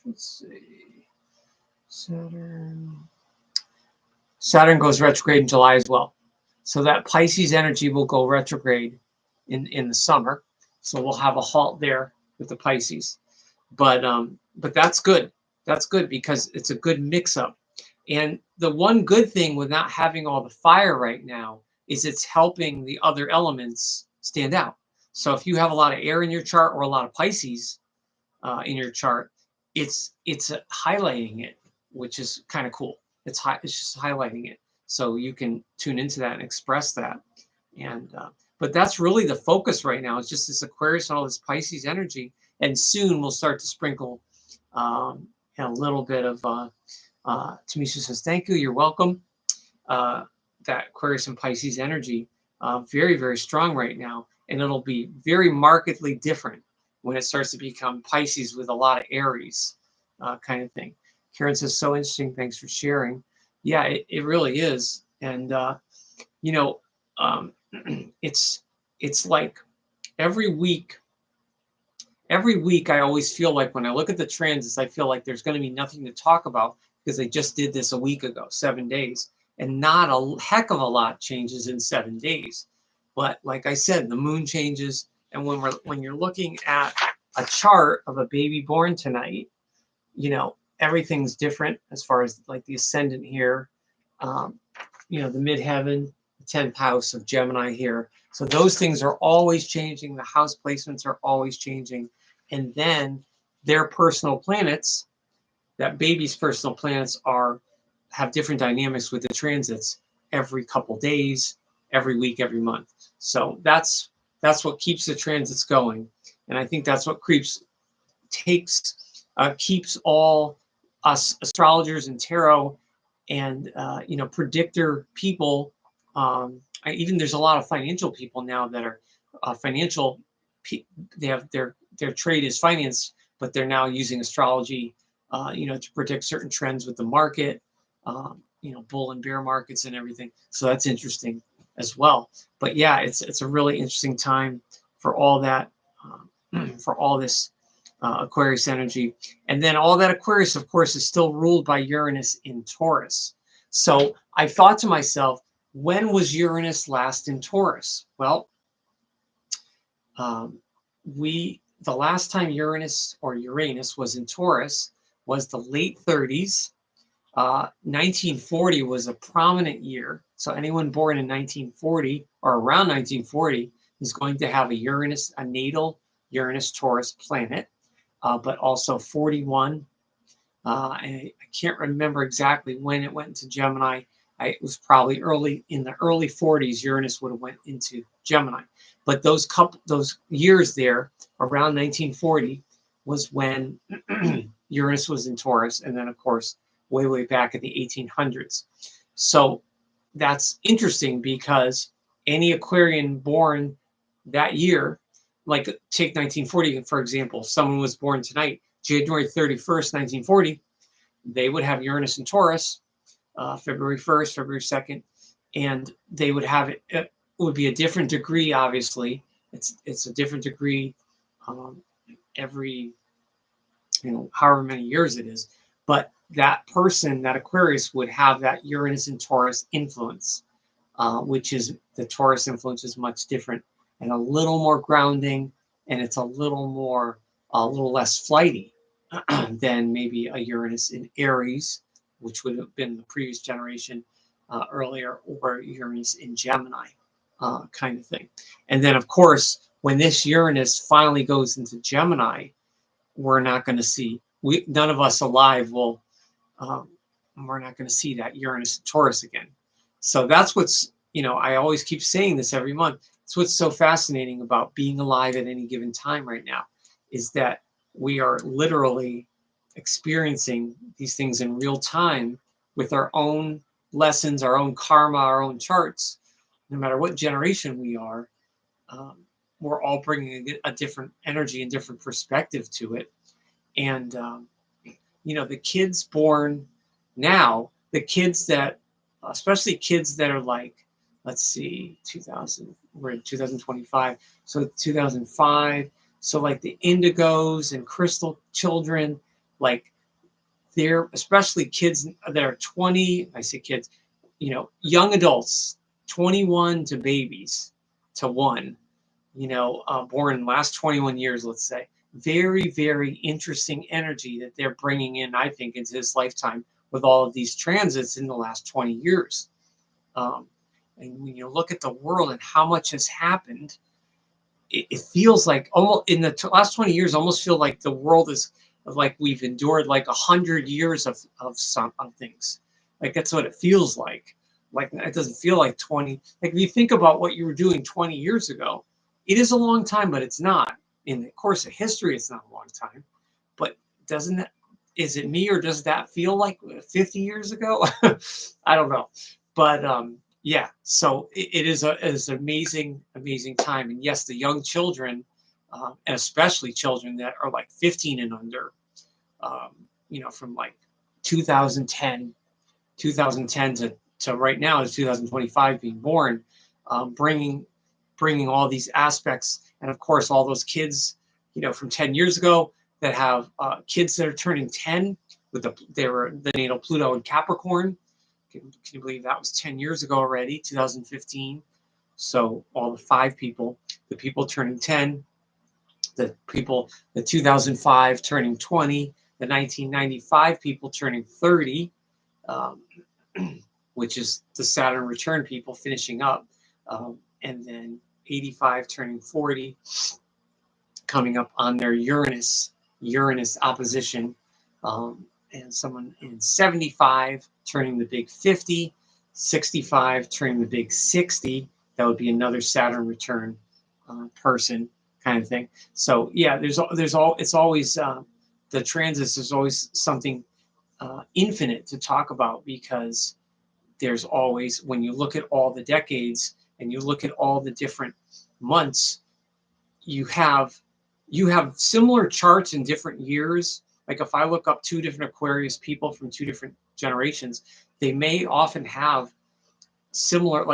let's see, Saturn goes retrograde in July as well. So that Pisces energy will go retrograde in the summer. So we'll have a halt there with the Pisces. But that's good. That's good because it's a good mix-up. And the one good thing with not having all the fire right now is it's helping the other elements stand out. So if you have a lot of air in your chart or a lot of Pisces in your chart, it's highlighting it, which is kind of cool. It's just highlighting it, so you can tune into that and express that. And but that's really the focus right now. It's just this Aquarius and all this Pisces energy, and soon we'll start to sprinkle a little bit of. Tamisha says, "Thank you. You're welcome." That Aquarius and Pisces energy, very, very strong right now, and it'll be very markedly different when it starts to become Pisces with a lot of Aries kind of thing. Karen says, "So interesting. Thanks for sharing." Yeah, it really is. And, you know, it's like every week I always feel like when I look at the transits, I feel like there's going to be nothing to talk about because they just did this a week ago, 7 days. And not a heck of a lot changes in 7 days. But like I said, the moon changes. And when you're looking at a chart of a baby born tonight, you know, everything's different as far as like the ascendant here, you know, the midheaven, the 10th house of Gemini here. So those things are always changing. The house placements are always changing. And then their personal planets, that baby's personal planets have different dynamics with the transits every couple days, every week, every month. So that's what keeps the transits going. And I think that's what keeps all us astrologers and tarot and you know, predictor people. Even there's a lot of financial people now that are financial. They have their trade is finance, but they're now using astrology, you know, to predict certain trends with the market, you know, bull and bear markets and everything. So that's interesting as well. But yeah, it's a really interesting time for all that, for all this Aquarius energy. And then all that Aquarius, of course, is still ruled by Uranus in Taurus. So I thought to myself, when was Uranus last in Taurus? Well, the last time Uranus was in Taurus was the late 30s. 1940 was a prominent year. So anyone born in 1940 or around 1940 is going to have a natal Uranus Taurus planet. But also 41. I can't remember exactly when it went into Gemini. It was probably in the early 40s. Uranus would have went into Gemini. But those years there, around 1940, was when Uranus was in Taurus, and then of course way back in the 1800s. So that's interesting because any Aquarian born that year, like take 1940 for example, someone was born tonight, January 31st, 1940, they would have Uranus in Taurus, February 1st, February 2nd, and they would have it would be a different degree, obviously. It's a different degree every, you know, however many years it is, but that person, that Aquarius, would have that Uranus in Taurus influence, which is the Taurus influence is much different and a little more grounding, and it's a little less flighty than maybe a Uranus in Aries, which would have been the previous generation earlier, or Uranus in Gemini, kind of thing. And then, of course, when this Uranus finally goes into Gemini, we're not going to see, none of us alive will, we're not going to see that Uranus in Taurus again. So that's what's, I always keep saying this every month. It's what's so fascinating about being alive at any given time right now, is that we are literally experiencing these things in real time with our own lessons, our own karma, our own charts. No matter what generation we are, we're all bringing a different energy and different perspective to it. And, the kids born now, the kids that, especially kids that are like, let's see, 2000, we're in 2025, so 2005, so like the indigos and crystal children, like they're, especially kids that are 20, I say kids, young adults, 21 to babies to one, born in the last 21 years, let's say. Very, very interesting energy that they're bringing in, I think, into this lifetime with all of these transits in the last 20 years. And when you look at the world and how much has happened, it feels like almost in the last 20 years, almost feel like the world is like we've endured like 100 years of things. Like that's what it feels like. Like it doesn't feel like 20. Like if you think about what you were doing 20 years ago, it is a long time, but it's not. In the course of history, it's not a long time. But is it me, or does that feel like 50 years ago? I don't know. But yeah, so it is an amazing, amazing time. And yes, the young children, and especially children that are like 15 and under, from like 2010 to right now, to 2025 being born, bringing all these aspects. And of course, all those kids, from 10 years ago that have kids that are turning 10 with they were the natal Pluto in Capricorn. Can you believe that was 10 years ago already, 2015? So all the people turning 10, the 2005 turning 20, the 1995 people turning 30, which is the Saturn return people finishing up, and then 85 turning 40, coming up on their Uranus opposition, and someone in 75 turning the big 50, 65 turning the big 60. That would be another Saturn return person, kind of thing. So yeah, it's always the transits. There's always something infinite to talk about, because there's always, when you look at all the decades and you look at all the different months, you have similar charts in different years. Like if I look up two different Aquarius people from two different generations, they may often have similar,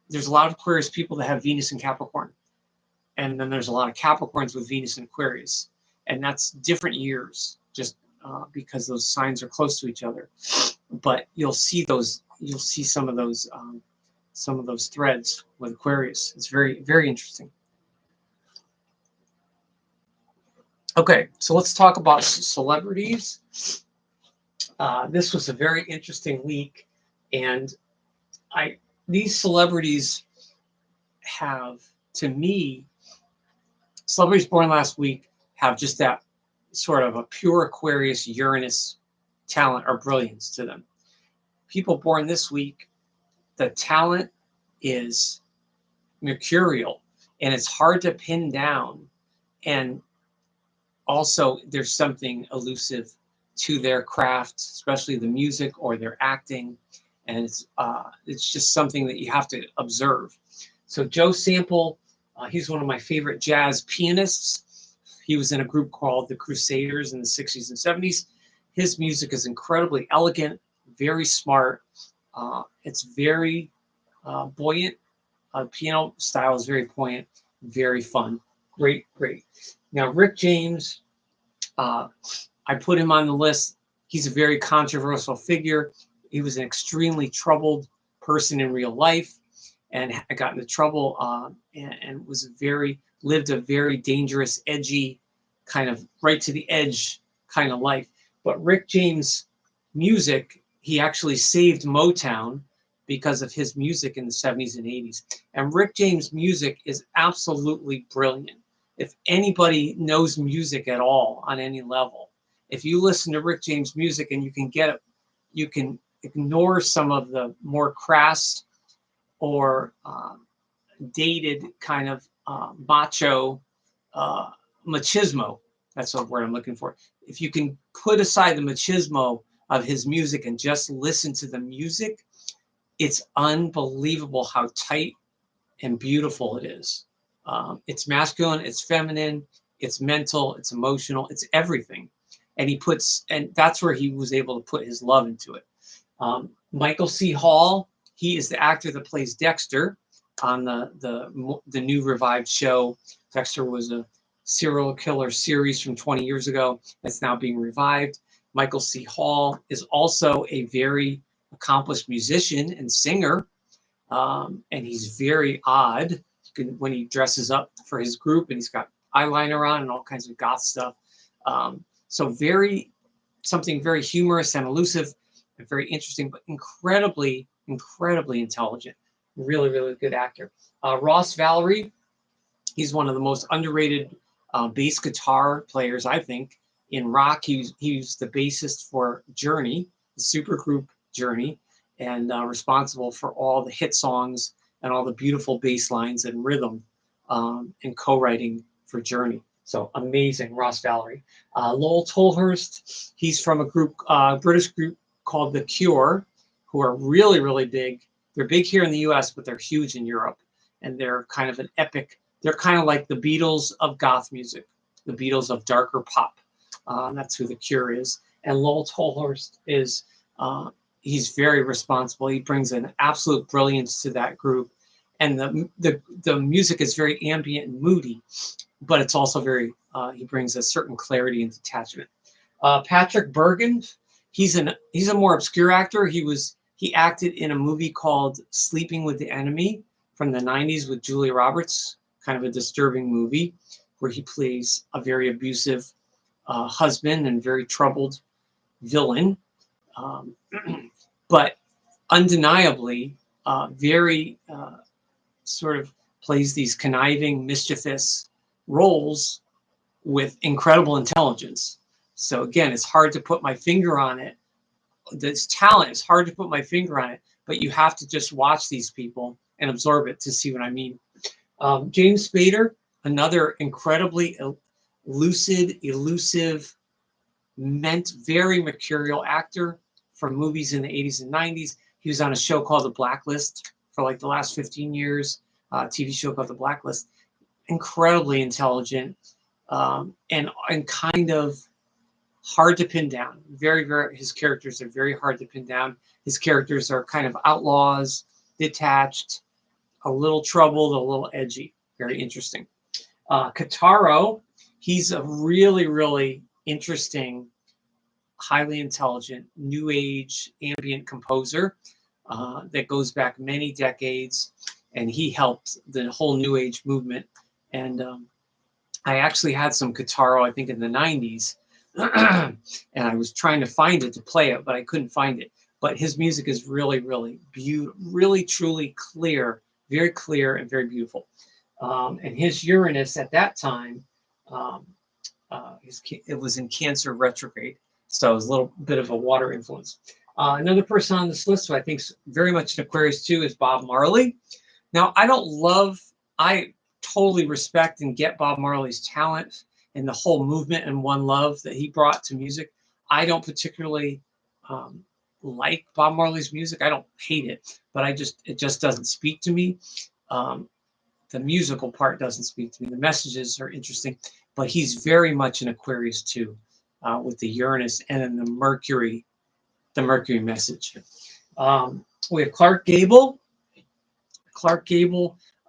there's a lot of Aquarius people that have Venus in Capricorn. And then there's a lot of Capricorns with Venus in Aquarius. And that's different years, just because those signs are close to each other. But you'll see some of those threads with Aquarius. It's very, very interesting. Okay, so let's talk about celebrities. This was a very interesting week, and these celebrities have, to me, celebrities born last week have just that sort of a pure Aquarius Uranus talent or brilliance to them. People born this week, the talent is mercurial, and it's hard to pin down. And also, there's something elusive to their craft, especially the music or their acting, and it's just something that you have to observe. So Joe Sample, he's one of my favorite jazz pianists. He was in a group called the Crusaders in the 60s and 70s. His music is incredibly elegant, very smart. It's very buoyant. Piano style is very buoyant, very fun. Great. Now, Rick James, I put him on the list. He's a very controversial figure. He was an extremely troubled person in real life, and got into trouble, and lived a very dangerous, edgy, kind of right to the edge kind of life. But Rick James' music, he actually saved Motown because of his music in the 70s and 80s. And Rick James' music is absolutely brilliant. If anybody knows music at all on any level, if you listen to Rick James' music and you can get it, you can ignore some of the more crass or dated kind of macho machismo. That's the word I'm looking for. If you can put aside the machismo of his music and just listen to the music, it's unbelievable how tight and beautiful it is. It's masculine, it's feminine, it's mental, it's emotional, it's everything. And that's where he was able to put his love into it. Michael C. Hall, he is the actor that plays Dexter on the new revived show. Dexter was a serial killer series from 20 years ago that's now being revived. Michael C. Hall is also a very accomplished musician and singer, and he's very odd when he dresses up for his group, and he's got eyeliner on and all kinds of goth stuff. So something very humorous and elusive and very interesting, but incredibly intelligent. Really, really good actor. Ross Valerie, he's one of the most underrated bass guitar players, I think, in rock. He's the bassist for Journey, the supergroup Journey, and responsible for all the hit songs and all the beautiful bass lines and rhythm and co-writing for Journey. So amazing, Ross Valerie. Lowell Tolhurst, he's from a British group called The Cure, who are really, really big. They're big here in the US, but they're huge in Europe. And they're kind of an epic, they're kind of like the Beatles of goth music, the Beatles of darker pop. That's who The Cure is. And Lowell Tolhurst is, he's very responsible. He brings an absolute brilliance to that group. And the music is very ambient and moody, but it's also very, he brings a certain clarity and detachment. Patrick Bergen, he's a more obscure actor. He acted in a movie called Sleeping with the Enemy from the 90s with Julia Roberts, kind of a disturbing movie where he plays a very abusive husband and very troubled villain. But undeniably, very sort of plays these conniving, mischievous roles with incredible intelligence. So again, it's hard to put my finger on it. This talent is hard to put my finger on it, but you have to just watch these people and absorb it to see what I mean. James Spader, another incredibly lucid, elusive, very mercurial actor from movies in the 80s and 90s. He was on a show called The Blacklist for like the last 15 years, a TV show called The Blacklist. Incredibly intelligent and kind of hard to pin down. His characters are very hard to pin down. His characters are kind of outlaws, detached, a little troubled, a little edgy. Very interesting. Kataro, he's a really, really interesting, highly intelligent, new age ambient composer that goes back many decades, and he helped the whole new age movement. And I actually had some Kataro, I think in the 90s, and I was trying to find it to play it, but I couldn't find it. But his music is really, really beautiful, really, truly clear, very clear and very beautiful. And his Uranus at that time, it was in Cancer retrograde, so it was a little bit of a water influence. Another person on this list who I think is very much an Aquarius too is Bob Marley. Now, I totally respect and get Bob Marley's talent and the whole movement and one love that he brought to music. I don't particularly like Bob Marley's music. I don't hate it, but it just doesn't speak to me. The musical part doesn't speak to me. The messages are interesting, but he's very much an Aquarius too, with the Uranus and then the Mercury message. We have Clark Gable.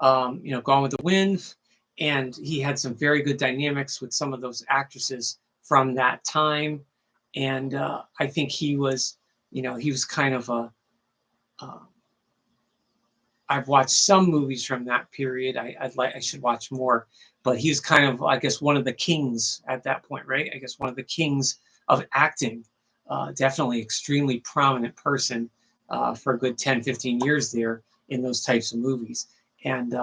Gone with the Wind, and he had some very good dynamics with some of those actresses from that time. And I think he was kind of I've watched some movies from that period. I should watch more, but he was kind of, I guess, one of the kings at that point, right? I guess one of the kings of acting. Definitely extremely prominent person for a good 10, 15 years there in those types of movies. And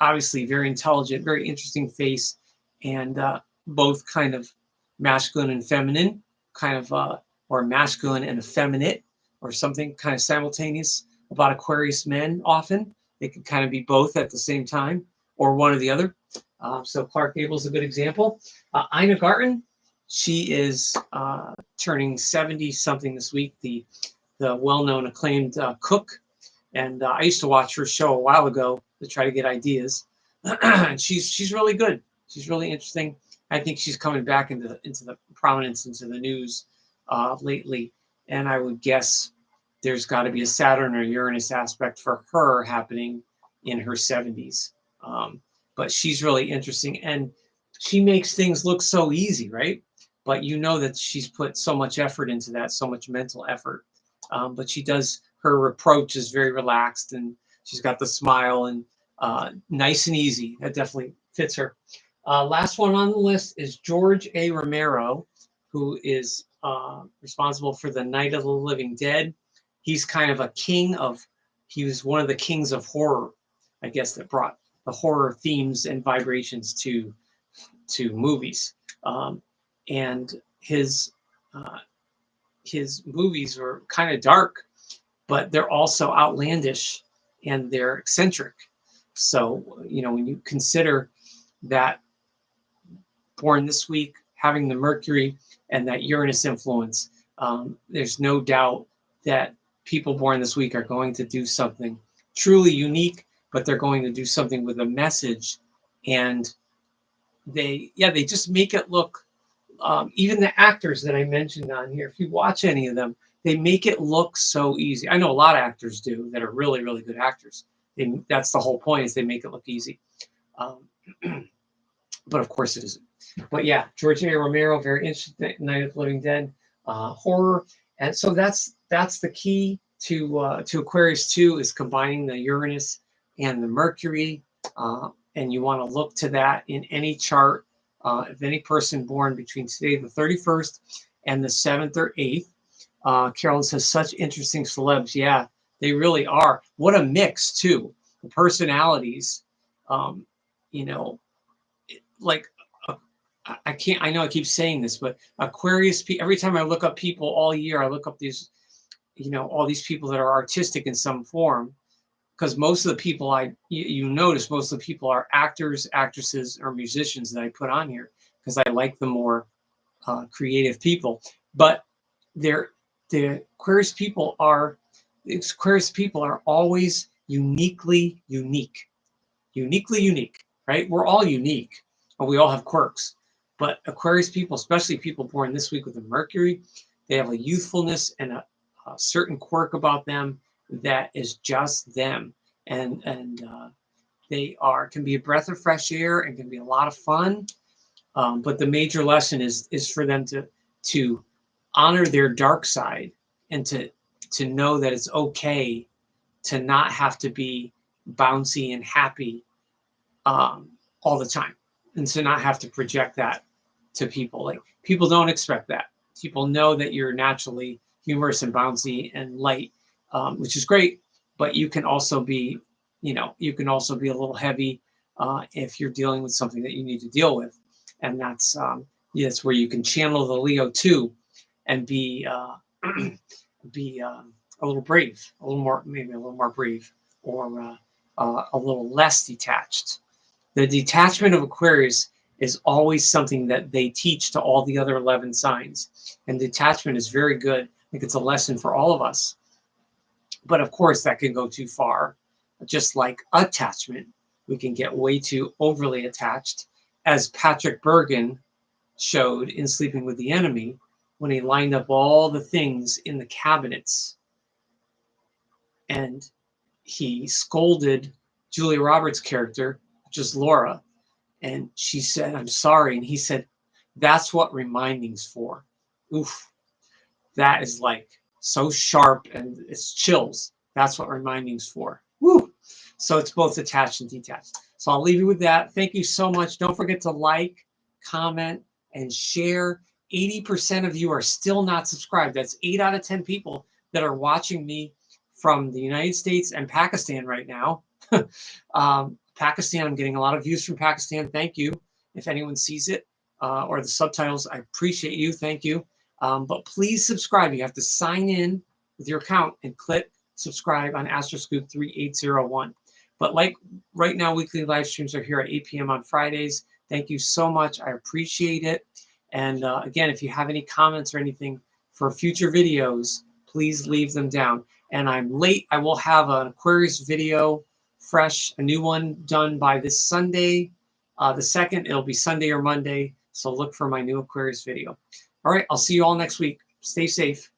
obviously very intelligent, very interesting face, and both kind of masculine and feminine, kind of, or masculine and effeminate, or something kind of simultaneous about Aquarius men often. They can kind of be both at the same time, or one or the other. So Clark Gable is a good example. Ina Garten, she is turning 70-something this week, the well-known acclaimed cook. And I used to watch her show a while ago to try to get ideas. And she's really good. She's really interesting. I think she's coming back into the prominence, into the news lately. And I would guess there's got to be a Saturn or Uranus aspect for her happening in her 70s. But she's really interesting. And she makes things look so easy, right? But you know that she's put so much effort into that, so much mental effort. But she does, her approach is very relaxed, and she's got the smile, and nice and easy. That definitely fits her. Last one on the list is George A. Romero, who is responsible for the Night of the Living Dead. He's kind of a king of, he was one of the kings of horror, I guess, that brought the horror themes and vibrations to movies. And his movies were kind of dark, but they're also outlandish and they're eccentric. So, you know, when you consider that born this week, having the Mercury and that Uranus influence, there's no doubt that people born this week are going to do something truly unique, but they're going to do something with a message. And they just make it look, even the actors that I mentioned on here, if you watch any of them, they make it look so easy. I know a lot of actors do that are really, really good actors. That's the whole point, is they make it look easy. But of course it isn't. But yeah, George A. Romero, very interesting. Night of the Living Dead, horror. And so that's the key to Aquarius 2, is combining the Uranus and the Mercury. And you want to look to that in any chart. If any person born between today, the 31st, and the 7th or 8th, Carolyn says, such interesting celebs. Yeah, they really are. What a mix, too. The personalities, you know, like, I know I keep saying this, but Aquarius, every time I look up people all year, I look up these, you know, all these people that are artistic in some form. Because most of the people you notice, most of the people are actors, actresses, or musicians that I put on here, because I like the more creative people. But the Aquarius people are always uniquely unique, right? We're all unique, and we all have quirks. But Aquarius people, especially people born this week with the Mercury, they have a youthfulness and a certain quirk about them that is just them, and they can be a breath of fresh air and can be a lot of fun. But the major lesson is for them to honor their dark side, and to know that it's okay to not have to be bouncy and happy all the time, and to not have to project that to people. Like, people don't expect that. People know that you're naturally humorous and bouncy and light, which is great. But you can also be, you know, a little heavy if you're dealing with something that you need to deal with, and that's where you can channel the Leo too, and be a little brave, maybe a little more brave, or a little less detached. The detachment of Aquarius is always something that they teach to all the other 11 signs, and detachment is very good. I think it's a lesson for all of us. But of course, that can go too far. Just like attachment, we can get way too overly attached, as Patrick Bergen showed in Sleeping with the Enemy, when he lined up all the things in the cabinets and he scolded Julia Roberts' character, which is Laura, and she said, "I'm sorry," and he said, "That's what reminding's for." Oof, that is like so sharp, and it's chills. That's what reminding's for. Woo! So it's both attached and detached. So I'll leave you with that. Thank you so much. Don't forget to like, comment, and share. 80% of you are still not subscribed. That's 8 out of 10 people that are watching me from the United States and Pakistan right now. Pakistan, I'm getting a lot of views from Pakistan. Thank you. If anyone sees it or the subtitles, I appreciate you. Thank you. But please subscribe. You have to sign in with your account and click subscribe on Astroscoop 3801. But like right now, weekly live streams are here at 8 p.m. on Fridays. Thank you so much. I appreciate it. And again, if you have any comments or anything for future videos, please leave them down. And I'm late. I will have an Aquarius video fresh, a new one done by this Sunday. The 2nd, it'll be Sunday or Monday. So look for my new Aquarius video. All right, I'll see you all next week. Stay safe.